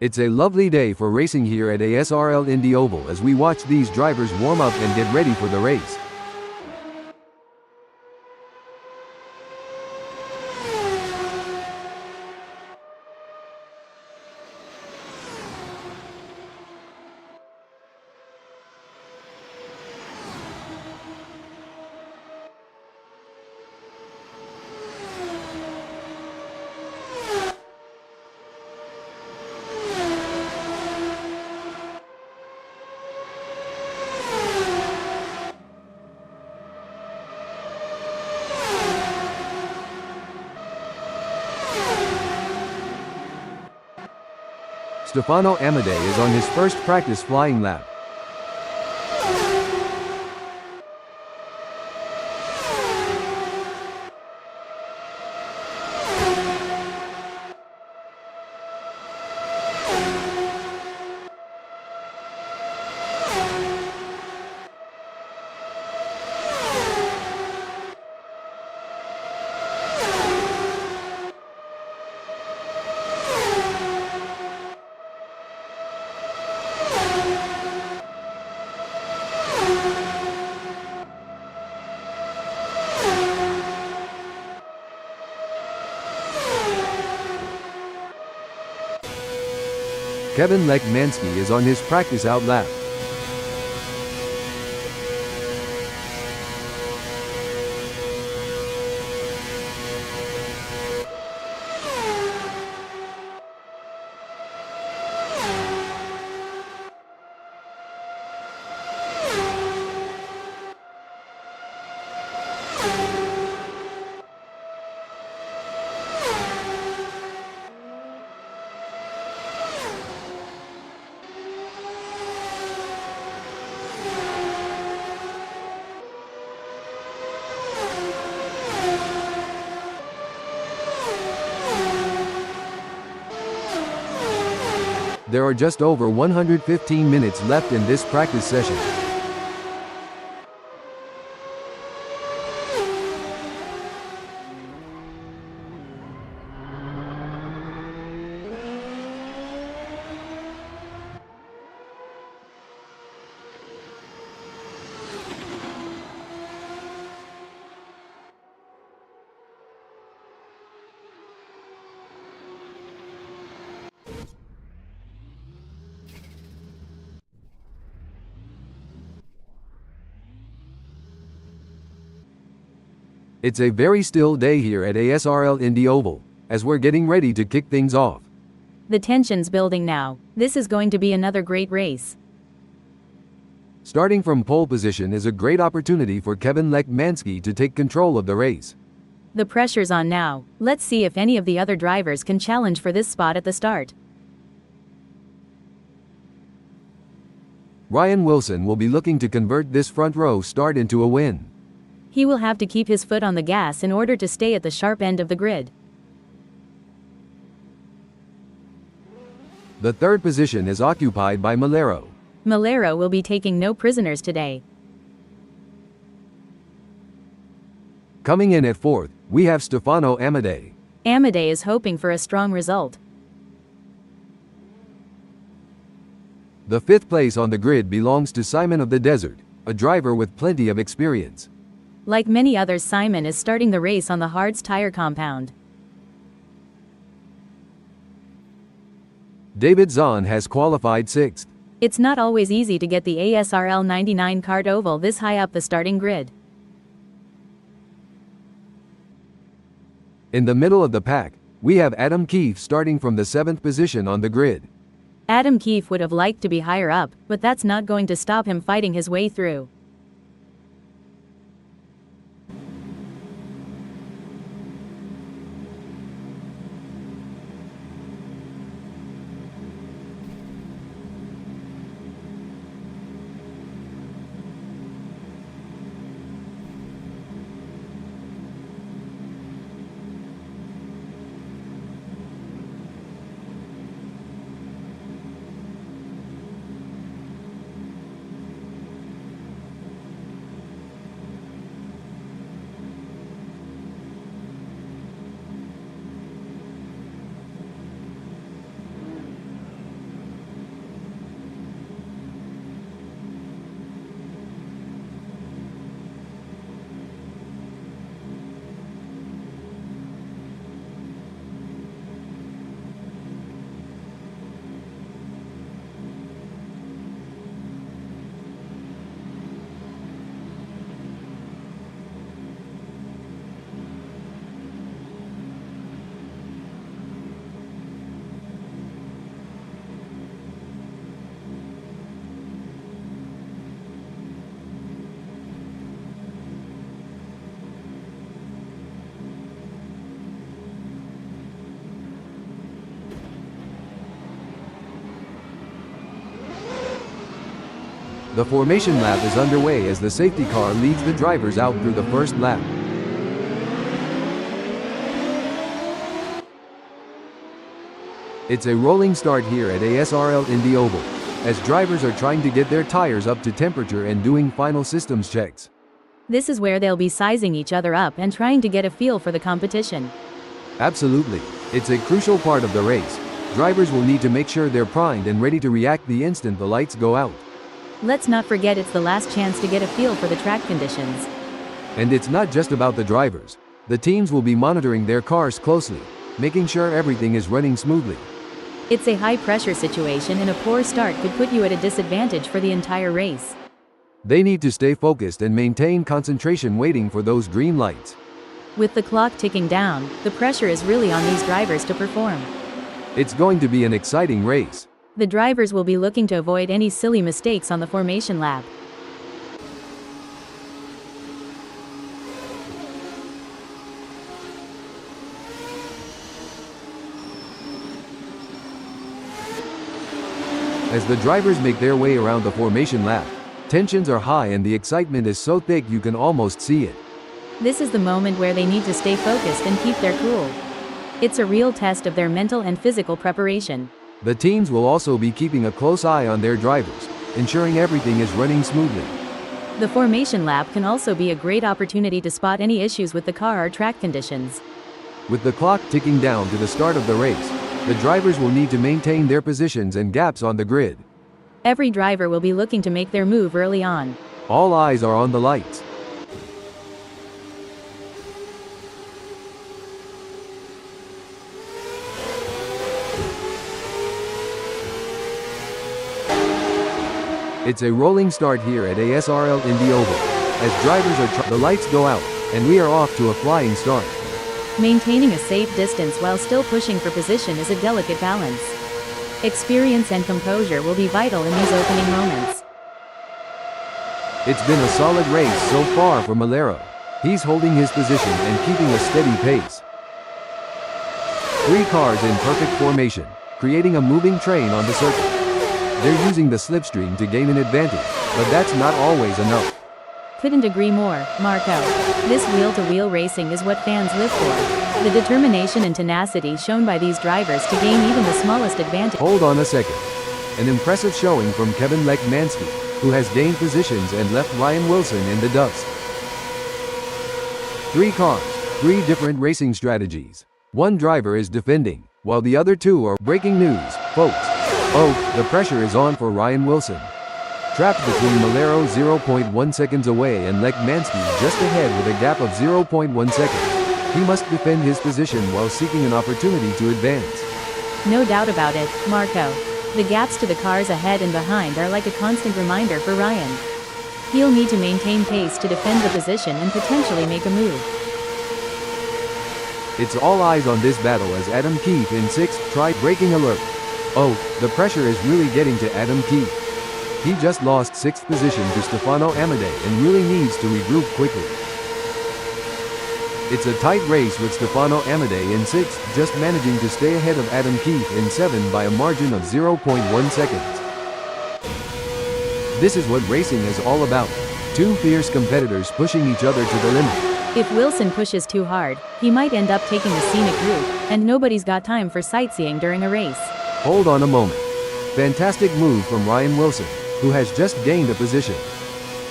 It's a lovely day for racing here at ASRL Indy Oval as we watch these drivers warm up and get ready for the race. Stefano Amadei is on his first practice flying lap. Kevin Lekmansky is on his practice out lap. There are just over 115 minutes left in this practice session. It's a very still day here at ASRL Indy Oval, as we're getting ready to kick things off. The tension's building now. This is going to be another great race. Starting from pole position is a great opportunity for Kevin Lekmansky to take control of the race. The pressure's on now. Let's see if any of the other drivers can challenge for this spot at the start. Ryan Wilson will be looking to convert this front row start into a win. He will have to keep his foot on the gas in order to stay at the sharp end of the grid. The third position is occupied by Malero. Malero will be taking no prisoners today. Coming in at fourth, we have Stefano Amadei. Amadei is hoping for a strong result. The fifth place on the grid belongs to Simon of the Desert, a driver with plenty of experience. Like many others, Simon is starting the race on the Hards tire compound. David Zahn has qualified sixth. It's not always easy to get the ASRL 99 kart oval this high up the starting grid. In the middle of the pack, we have Adam Keefe starting from the 7th position on the grid. Adam Keefe would have liked to be higher up, but that's not going to stop him fighting his way through. The formation lap is underway as the safety car leads the drivers out through the first lap. It's a rolling start here at ASRL Indy Oval, as drivers are trying to get their tires up to temperature and doing final systems checks. This is where they'll be sizing each other up and trying to get a feel for the competition. Absolutely. It's a crucial part of the race. Drivers will need to make sure they're primed and ready to react the instant the lights go out. Let's not forget it's the last chance to get a feel for the track conditions. And it's not just about the drivers. The teams will be monitoring their cars closely, making sure everything is running smoothly. It's a high-pressure situation, and a poor start could put you at a disadvantage for the entire race. They need to stay focused and maintain concentration waiting for those green lights. With the clock ticking down, the pressure is really on these drivers to perform. It's going to be an exciting race. The drivers will be looking to avoid any silly mistakes on the formation lap. As the drivers make their way around the formation lap, tensions are high and the excitement is so thick you can almost see it. This is the moment where they need to stay focused and keep their cool. It's a real test of their mental and physical preparation. The teams will also be keeping a close eye on their drivers, ensuring everything is running smoothly. The formation lap can also be a great opportunity to spot any issues with the car or track conditions. With the clock ticking down to the start of the race, the drivers will need to maintain their positions and gaps on the grid. Every driver will be looking to make their move early on. All eyes are on the lights. It's a rolling start here at ASRL Indy Oval. As drivers are the lights go out, and we are off to a flying start. Maintaining a safe distance while still pushing for position is a delicate balance. Experience and composure will be vital in these opening moments. It's been a solid race so far for Malero. He's holding his position and keeping a steady pace. 3 cars in perfect formation, creating a moving train on the circuit. They're using the slipstream to gain an advantage, but that's not always enough. Couldn't agree more, Marco. This wheel-to-wheel racing is what fans live for. The determination and tenacity shown by these drivers to gain even the smallest advantage. Hold on a second. An impressive showing from Kevin Lekmansky, who has gained positions and left Ryan Wilson in the dust. 3 cars, 3 different racing strategies. One driver is defending, while the other 2 are breaking news, folks. Oh, the pressure is on for Ryan Wilson. Trapped between Malero 0.1 seconds away and Lekmansky just ahead with a gap of 0.1 seconds. He must defend his position while seeking an opportunity to advance. No doubt about it, Marco. The gaps to the cars ahead and behind are like a constant reminder for Ryan. He'll need to maintain pace to defend the position and potentially make a move. It's all eyes on this battle as Adam Keefe in 6th tried braking alert. Oh, the pressure is really getting to Adam Keefe. He just lost 6th position to Stefano Amadei and really needs to regroup quickly. It's a tight race with Stefano Amadei in 6th just managing to stay ahead of Adam Keefe in 7 by a margin of 0.1 seconds. This is what racing is all about. Two fierce competitors pushing each other to the limit. If Wilson pushes too hard, he might end up taking the scenic route, and nobody's got time for sightseeing during a race. Hold on a moment. Fantastic move from Ryan Wilson, who has just gained a position.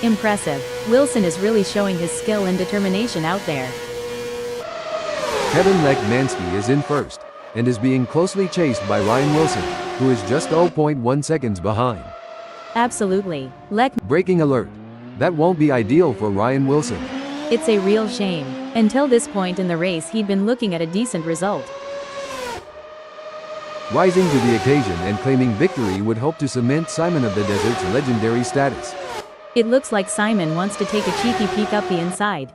Impressive. Wilson is really showing his skill and determination out there. Kevin Lekmansky is in 1st, and is being closely chased by Ryan Wilson, who is just 0.1 seconds behind. Absolutely. Braking alert. That won't be ideal for Ryan Wilson. It's a real shame. Until this point in the race he'd been looking at a decent result. Rising to the occasion and claiming victory would hope to cement Simon of the Desert's legendary status. It looks like Simon wants to take a cheeky peek up the inside.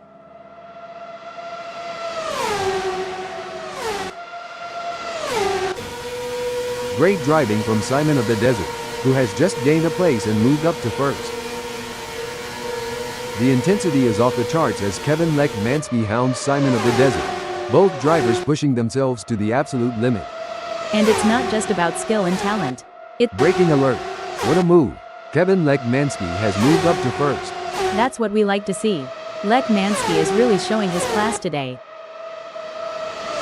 Great driving from Simon of the Desert, who has just gained a place and moved up to 1st. The intensity is off the charts as Kevin Lekmansky hounds Simon of the Desert, both drivers pushing themselves to the absolute limit. And it's not just about skill and talent. Braking alert. What a move. Kevin Lekmansky has moved up to 1st. That's what we like to see. Lekmansky is really showing his class today.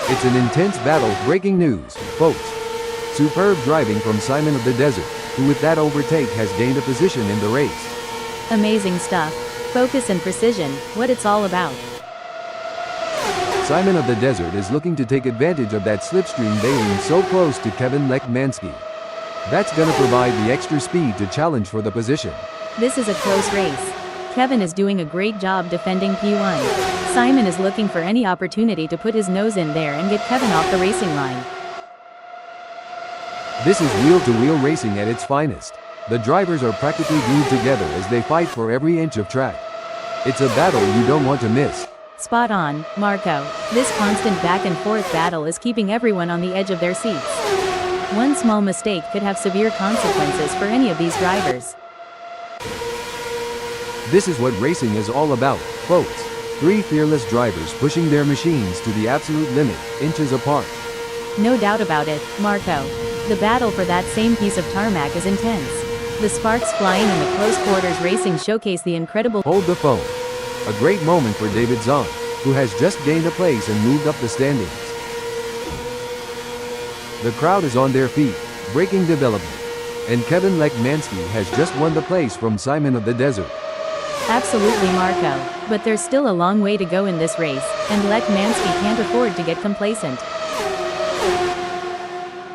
It's an intense battle. Breaking news, folks. Superb driving from Simon of the Desert, who with that overtake has gained a position in the race. Amazing stuff. Focus and precision, what it's all about. Simon of the Desert is looking to take advantage of that slipstream bailing so close to Kevin Lekmansky. That's gonna provide the extra speed to challenge for the position. This is a close race. Kevin is doing a great job defending P1. Simon is looking for any opportunity to put his nose in there and get Kevin off the racing line. This is wheel-to-wheel racing at its finest. The drivers are practically glued together as they fight for every inch of track. It's a battle you don't want to miss. Spot on, Marco. This constant back-and-forth battle is keeping everyone on the edge of their seats. One small mistake could have severe consequences for any of these drivers. This is what racing is all about, folks. Three fearless drivers pushing their machines to the absolute limit, inches apart. No doubt about it, Marco. The battle for that same piece of tarmac is intense. The sparks flying in the close quarters racing showcase the incredible— Hold the phone. A great moment for David Zahn, who has just gained a place and moved up the standings. The crowd is on their feet, breaking development. And Kevin Lekmansky has just won the place from Simon of the Desert. Absolutely, Marco. But there's still a long way to go in this race, and Lekmansky can't afford to get complacent.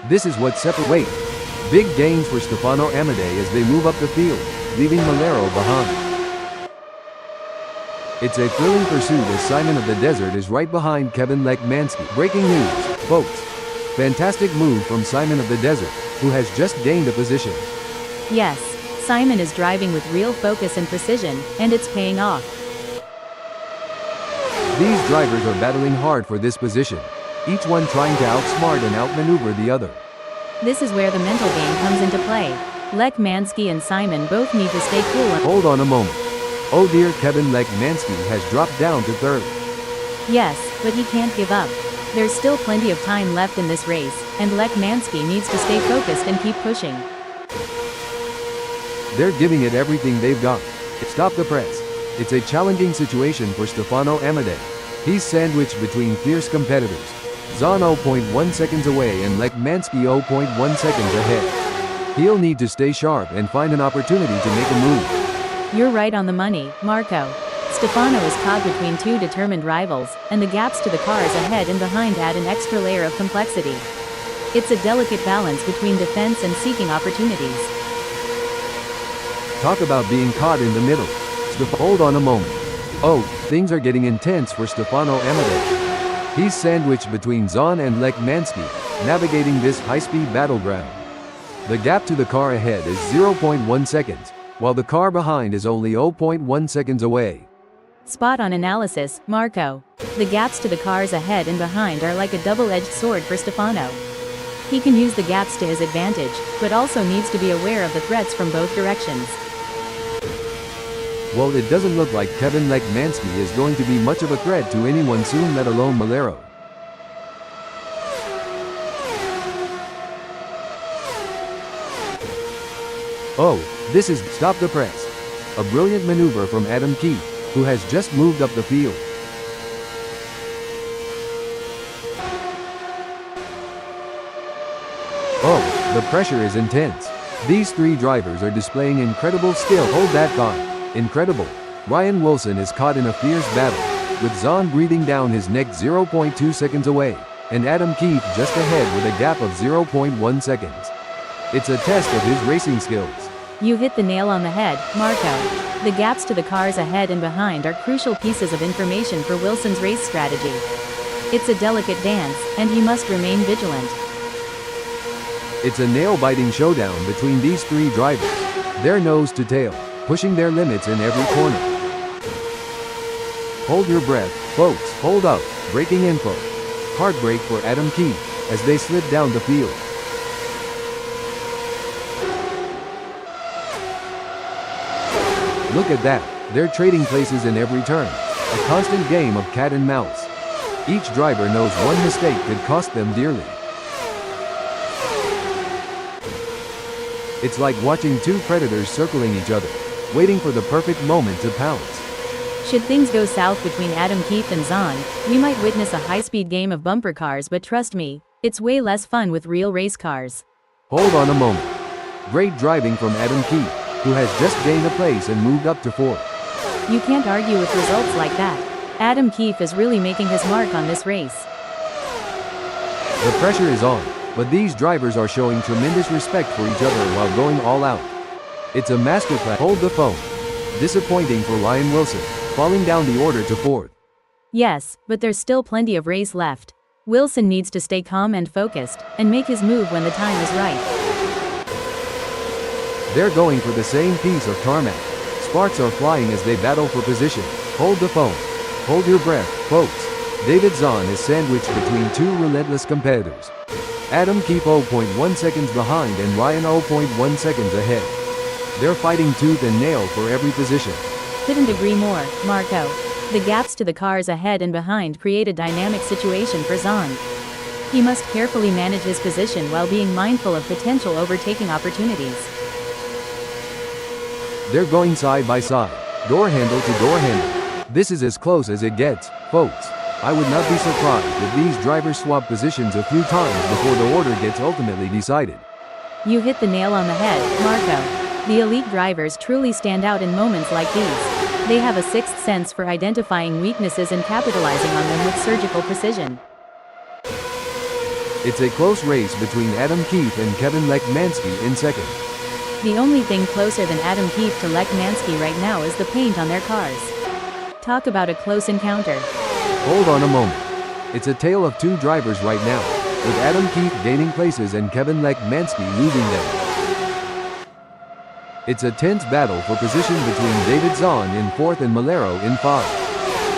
This is what separates. Big gains for Stefano Amadei as they move up the field, leaving Malero behind. It's a thrilling pursuit as Simon of the Desert is right behind Kevin Lekmansky. Breaking news, folks. Fantastic move from Simon of the Desert, who has just gained a position. Yes, Simon is driving with real focus and precision, and it's paying off. These drivers are battling hard for this position, each one trying to outsmart and outmaneuver the other. This is where the mental game comes into play. Lekmansky and Simon both need to stay cool and— Hold on a moment. Oh dear, Kevin Lekmansky has dropped down to 3rd. Yes, but he can't give up. There's still plenty of time left in this race, and Lekmansky needs to stay focused and keep pushing. They're giving it everything they've got. Stop the press. It's a challenging situation for Stefano Amadei. He's sandwiched between fierce competitors. Zahn 0.1 seconds away and Lekmansky 0.1 seconds ahead. He'll need to stay sharp and find an opportunity to make a move. You're right on the money, Marco. Stefano is caught between two determined rivals, and the gaps to the cars ahead and behind add an extra layer of complexity. It's a delicate balance between defense and seeking opportunities. Talk about being caught in the middle. Hold on a moment. Oh, things are getting intense for Stefano Amadei. He's sandwiched between Zahn and Lech Mansky, navigating this high-speed battleground. The gap to the car ahead is 0.1 seconds, while the car behind is only 0.1 seconds away. Spot on analysis, Marco. The gaps to the cars ahead and behind are like a double-edged sword for Stefano. He can use the gaps to his advantage, but also needs to be aware of the threats from both directions. Well, it doesn't look like Kevin Lech Mansky is going to be much of a threat to anyone soon, let alone Malero. Oh, this is stop the press. A brilliant maneuver from Adam Keefe, who has just moved up the field. Oh, the pressure is intense. These three drivers are displaying incredible skill. Hold that thought. Incredible. Ryan Wilson is caught in a fierce battle, with Zahn breathing down his neck 0.2 seconds away, and Adam Keefe just ahead with a gap of 0.1 seconds. It's a test of his racing skills. You hit the nail on the head, Marco. The gaps to the cars ahead and behind are crucial pieces of information for Wilson's race strategy. It's a delicate dance, and he must remain vigilant. It's a nail-biting showdown between these three drivers. They're nose to tail, pushing their limits in every corner. Hold your breath, folks. Hold up. Braking info. Heartbreak for Adam Keefe as they slid down the field. Look at that. They're trading places in every turn. A constant game of cat and mouse. Each driver knows one mistake could cost them dearly. It's like watching two predators circling each other, waiting for the perfect moment to pounce. Should things go south between Adam Keefe and Zahn, we might witness a high-speed game of bumper cars, but trust me, it's way less fun with real race cars. Hold on a moment. Great driving from Adam Keefe, who has just gained a place and moved up to fourth. You can't argue with results like that. Adam Keefe is really making his mark on this race. The pressure is on, but these drivers are showing tremendous respect for each other while going all out. It's a masterclass. Hold the phone. Disappointing for Ryan Wilson, falling down the order to fourth. Yes, but there's still plenty of race left. Wilson needs to stay calm and focused, and make his move when the time is right. They're going for the same piece of tarmac. Sparks are flying as they battle for position. Hold the phone. Hold your breath, folks. David Zahn is sandwiched between two relentless competitors. Adam Keefe 0.1 seconds behind and Ryan 0.1 seconds ahead. They're fighting tooth and nail for every position. Couldn't agree more, Marco. The gaps to the cars ahead and behind create a dynamic situation for Zahn. He must carefully manage his position while being mindful of potential overtaking opportunities. They're going side by side, door handle to door handle. This is as close as it gets, folks. I would not be surprised if these drivers swap positions a few times before the order gets ultimately decided. You hit the nail on the head, Marco. The elite drivers truly stand out in moments like these. They have a sixth sense for identifying weaknesses and capitalizing on them with surgical precision. It's a close race between Adam Keefe and Kevin Lech Mansky in second. The only thing closer than Adam Keefe to Lech Mansky right now is the paint on their cars. Talk about a close encounter. Hold on a moment. It's a tale of two drivers right now, with Adam Keefe gaining places and Kevin Lech Mansky losing them. It's a tense battle for position between David Zahn in fourth and Malero in five.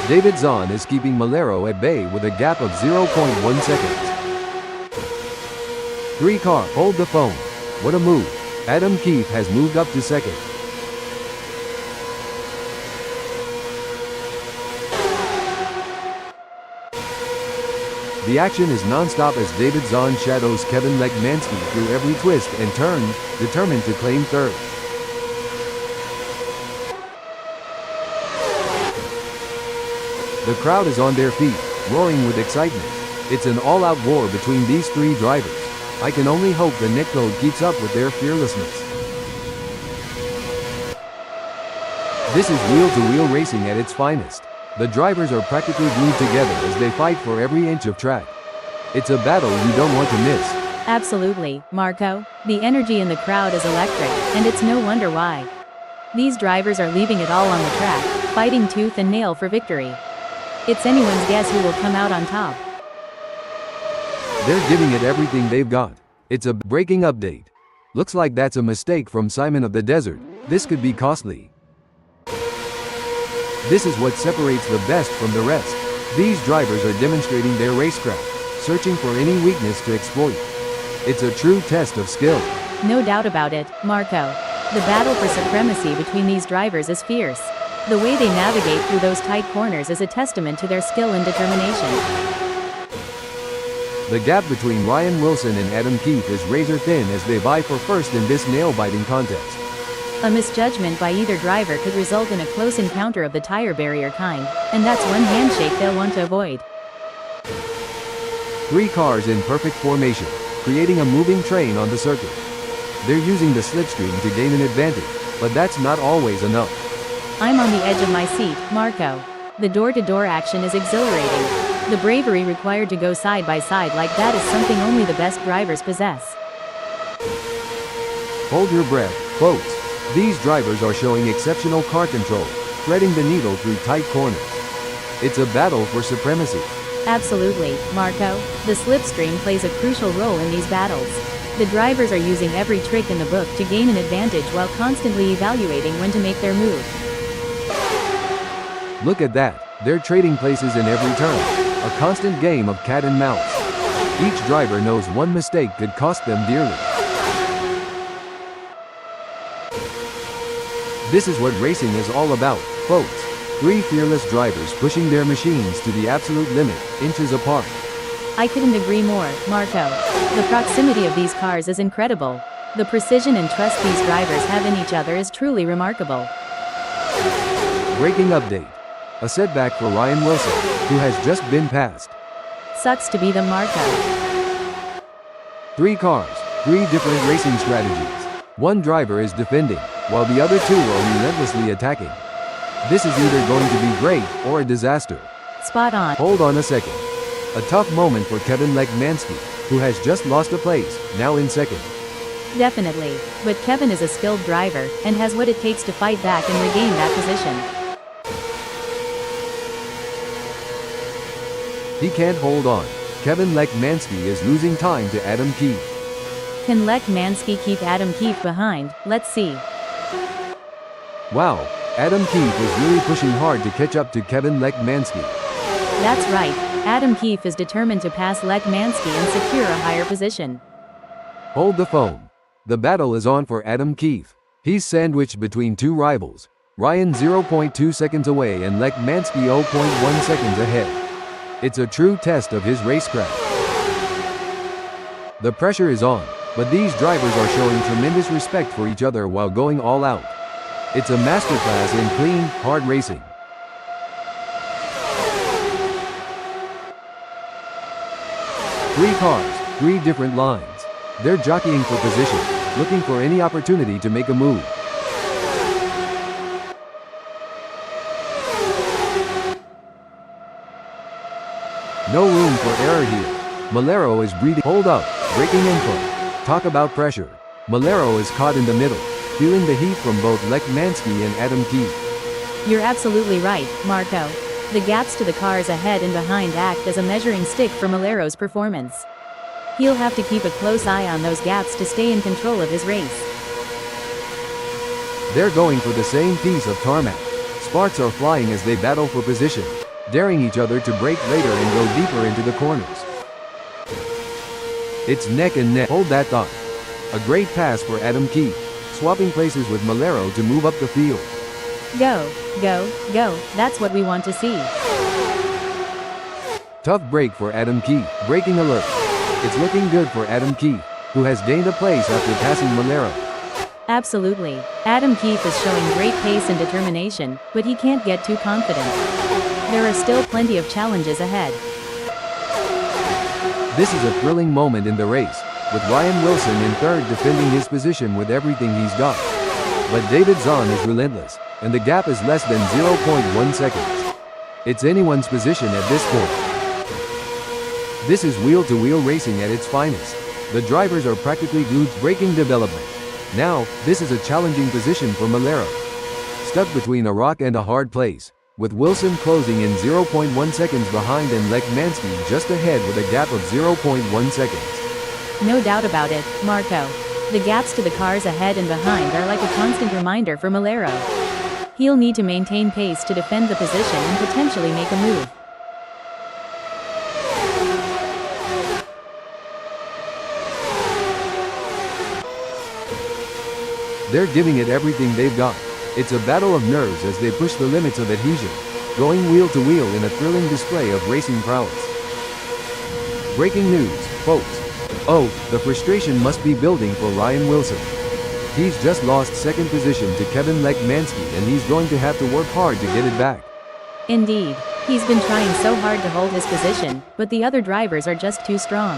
David Zahn is keeping Malero at bay with a gap of 0.1 seconds. Three car, hold the phone. What a move. Adam Keefe has moved up to second. The action is non-stop as David Zahn shadows Kevin Lech Mansky through every twist and turn, determined to claim third. The crowd is on their feet, roaring with excitement. It's an all-out war between these three drivers. I can only hope the netcode keeps up with their fearlessness. This is wheel-to-wheel racing at its finest. The drivers are practically glued together as they fight for every inch of track. It's a battle you don't want to miss. Absolutely, Marco. The energy in the crowd is electric, and it's no wonder why. These drivers are leaving it all on the track, fighting tooth and nail for victory. It's anyone's guess who will come out on top. They're giving it everything they've got. It's a breaking update. Looks like that's a mistake from Simon of the Desert. This could be costly. This is what separates the best from the rest. These drivers are demonstrating their racecraft, searching for any weakness to exploit. It's a true test of skill. No doubt about it, Marco. The battle for supremacy between these drivers is fierce. The way they navigate through those tight corners is a testament to their skill and determination. The gap between Ryan Wilson and Adam Keefe is razor thin as they vie for first in this nail-biting contest. A misjudgment by either driver could result in a close encounter of the tire barrier kind, and that's one handshake they'll want to avoid. 3 cars in perfect formation, creating a moving train on the circuit. They're using the slipstream to gain an advantage, but that's not always enough. I'm on the edge of my seat, Marco. The door-to-door action is exhilarating. The bravery required to go side by side like that is something only the best drivers possess. Hold your breath, folks. These drivers are showing exceptional car control, threading the needle through tight corners. It's a battle for supremacy. Absolutely, Marco. The slipstream plays a crucial role in these battles. The drivers are using every trick in the book to gain an advantage while constantly evaluating when to make their move. Look at that. They're trading places in every turn. A constant game of cat and mouse. Each driver knows one mistake could cost them dearly. This is what racing is all about, folks. 3 fearless drivers pushing their machines to the absolute limit, inches apart. I couldn't agree more, Marco. The proximity of these cars is incredible. The precision and trust these drivers have in each other is truly remarkable. Breaking update. A setback for Ryan Wilson, who has just been passed. Sucks to be the Marco. 3 cars, 3 different racing strategies. One driver is defending, while the other 2 are relentlessly attacking. This is either going to be great or a disaster. Spot on. Hold on a second. A tough moment for Kevin Lekmansky, who has just lost a place, now in second. Definitely. But Kevin is a skilled driver, and has what it takes to fight back and regain that position. He can't hold on. Kevin Lekmansky is losing time to Adam Keefe. Can Lekmansky keep Adam Keefe behind? Let's see. Wow, Adam Keefe is really pushing hard to catch up to Kevin Lekmansky. That's right. Adam Keefe is determined to pass Lekmansky and secure a higher position. Hold the phone. The battle is on for Adam Keefe. He's sandwiched between 2 rivals. Ryan 0.2 seconds away and Lekmansky 0.1 seconds ahead. It's a true test of his racecraft. The pressure is on, but these drivers are showing tremendous respect for each other while going all out. It's a masterclass in clean, hard racing. Three cars, 3 different lines. They're jockeying for position, looking for any opportunity to make a move. No room for error here. Malero is breathing. Hold up, braking in front. Talk about pressure. Malero is caught in the middle, feeling the heat from both Lekmansky and Adam Keefe. You're absolutely right, Marco. The gaps to the cars ahead and behind act as a measuring stick for Malero's performance. He'll have to keep a close eye on those gaps to stay in control of his race. They're going for the same piece of tarmac. Sparks are flying as they battle for position, daring each other to brake later and go deeper into the corners. It's neck and neck. Hold that thought. A great pass for Adam Keefe, swapping places with Malero to move up the field. Go, go, go, that's what we want to see. Tough break for Adam Keefe, braking alert. It's looking good for Adam Keefe, who has gained a place after passing Malero. Absolutely. Adam Keefe is showing great pace and determination, but he can't get too confident. There are still plenty of challenges ahead. This is a thrilling moment in the race, with Ryan Wilson in third defending his position with everything he's got. But David Zahn is relentless, and the gap is less than 0.1 seconds. It's anyone's position at this point. This is wheel-to-wheel racing at its finest. The drivers are practically glued. Braking development. Now, this is a challenging position for Malero. Stuck between a rock and a hard place, with Wilson closing in 0.1 seconds behind and Lekmansky just ahead with a gap of 0.1 seconds. No doubt about it, Marco. The gaps to the cars ahead and behind are like a constant reminder for Malero. He'll need to maintain pace to defend the position and potentially make a move. They're giving it everything they've got. It's a battle of nerves as they push the limits of adhesion, going wheel to wheel in a thrilling display of racing prowess. Breaking news, folks. Oh, the frustration must be building for Ryan Wilson. He's just lost second position to Kevin Lekmansky and he's going to have to work hard to get it back. Indeed. He's been trying so hard to hold his position, but the other drivers are just too strong.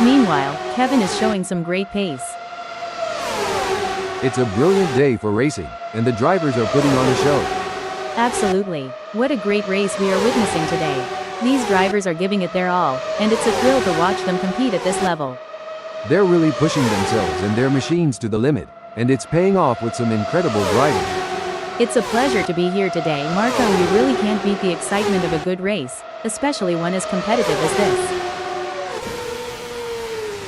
Meanwhile, Kevin is showing some great pace. It's a brilliant day for racing, and the drivers are putting on a show. Absolutely. What a great race we are witnessing today. These drivers are giving it their all, and it's a thrill to watch them compete at this level. They're really pushing themselves and their machines to the limit, and it's paying off with some incredible driving. It's a pleasure to be here today, Marco. You really can't beat the excitement of a good race, especially one as competitive as this.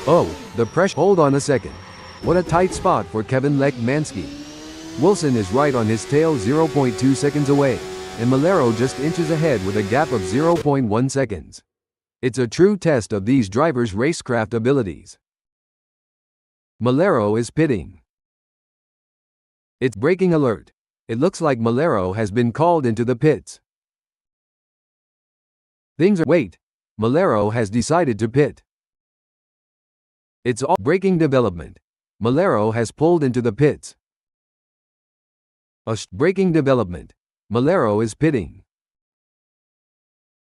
Oh, the pressure. Hold on a second. What a tight spot for Kevin Lekmansky. Wilson is right on his tail 0.2 seconds away, and Malero just inches ahead with a gap of 0.1 seconds. It's a true test of these drivers' racecraft abilities. Malero is pitting. It's braking alert. It looks like Malero has been called into the pits. Wait. Malero has decided to pit. It's all braking development. Malero has pulled into the pits. Braking development. Malero is pitting.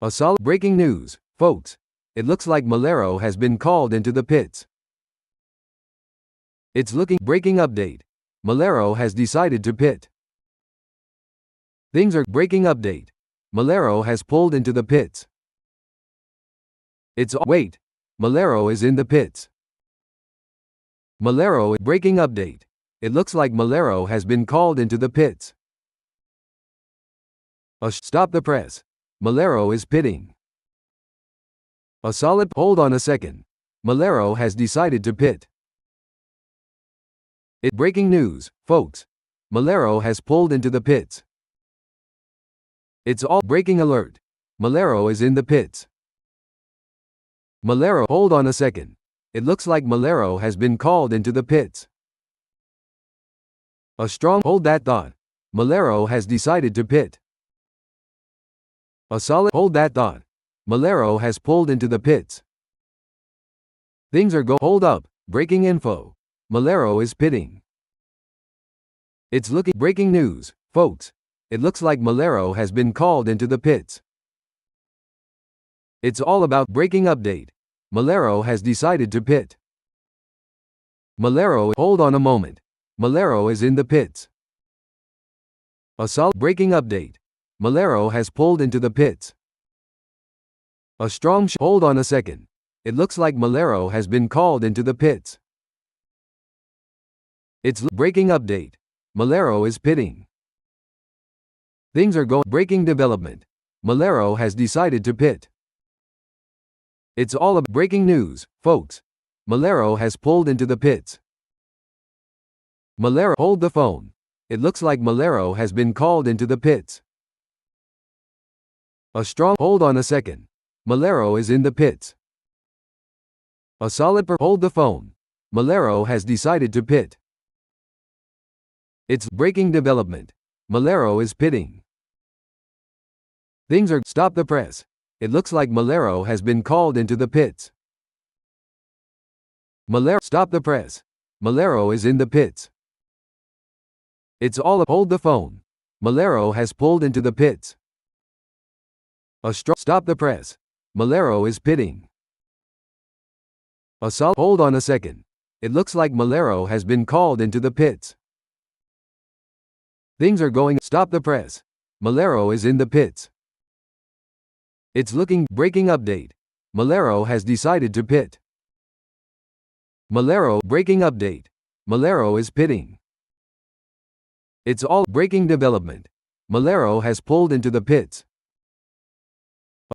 A solid breaking news, folks. It looks like Malero has been called into the pits. It's looking breaking update. Malero has decided to pit. Things are breaking update. Malero has pulled into the pits. Wait. Malero is in the pits. Malero breaking update. It looks like Malero has been called into the pits. Stop the press. Malero is pitting. A solid hold on a second. Malero has decided to pit. Breaking news, folks. Malero has pulled into the pits. It's all breaking alert. Malero is in the pits. Malero hold on a second. It looks like Malero has been called into the pits. A strong hold that thought. Malero has decided to pit. A solid hold that thought. Malero has pulled into the pits. Things are hold up. Breaking info. Malero is pitting. It's looking breaking news, folks. It looks like Malero has been called into the pits. It's all about breaking update. Malero has decided to pit. Malero hold on a moment. Malero is in the pits. A solid breaking update. Malero has pulled into the pits. A strong hold on a second. It looks like Malero has been called into the pits. It's breaking update. Malero is pitting. Things are breaking development. Malero has decided to pit. It's all of breaking news, folks. Malero has pulled into the pits. Malero hold the phone. It looks like Malero has been called into the pits. A strong hold on a second. Malero is in the pits. A solid hold the phone. Malero has decided to pit. It's breaking development. Malero is pitting. Things are stop the press. It looks like Malero has been called into the pits. Malero stop the press. Malero is in the pits. It's all hold the phone. Malero has pulled into the pits. A stop the press. Malero is pitting. A solid hold on a second. It looks like Malero has been called into the pits. Things are stop the press. Malero is in the pits. It's looking breaking update. Malero has decided to pit. Malero breaking update. Malero is pitting. It's all breaking development. Malero has pulled into the pits.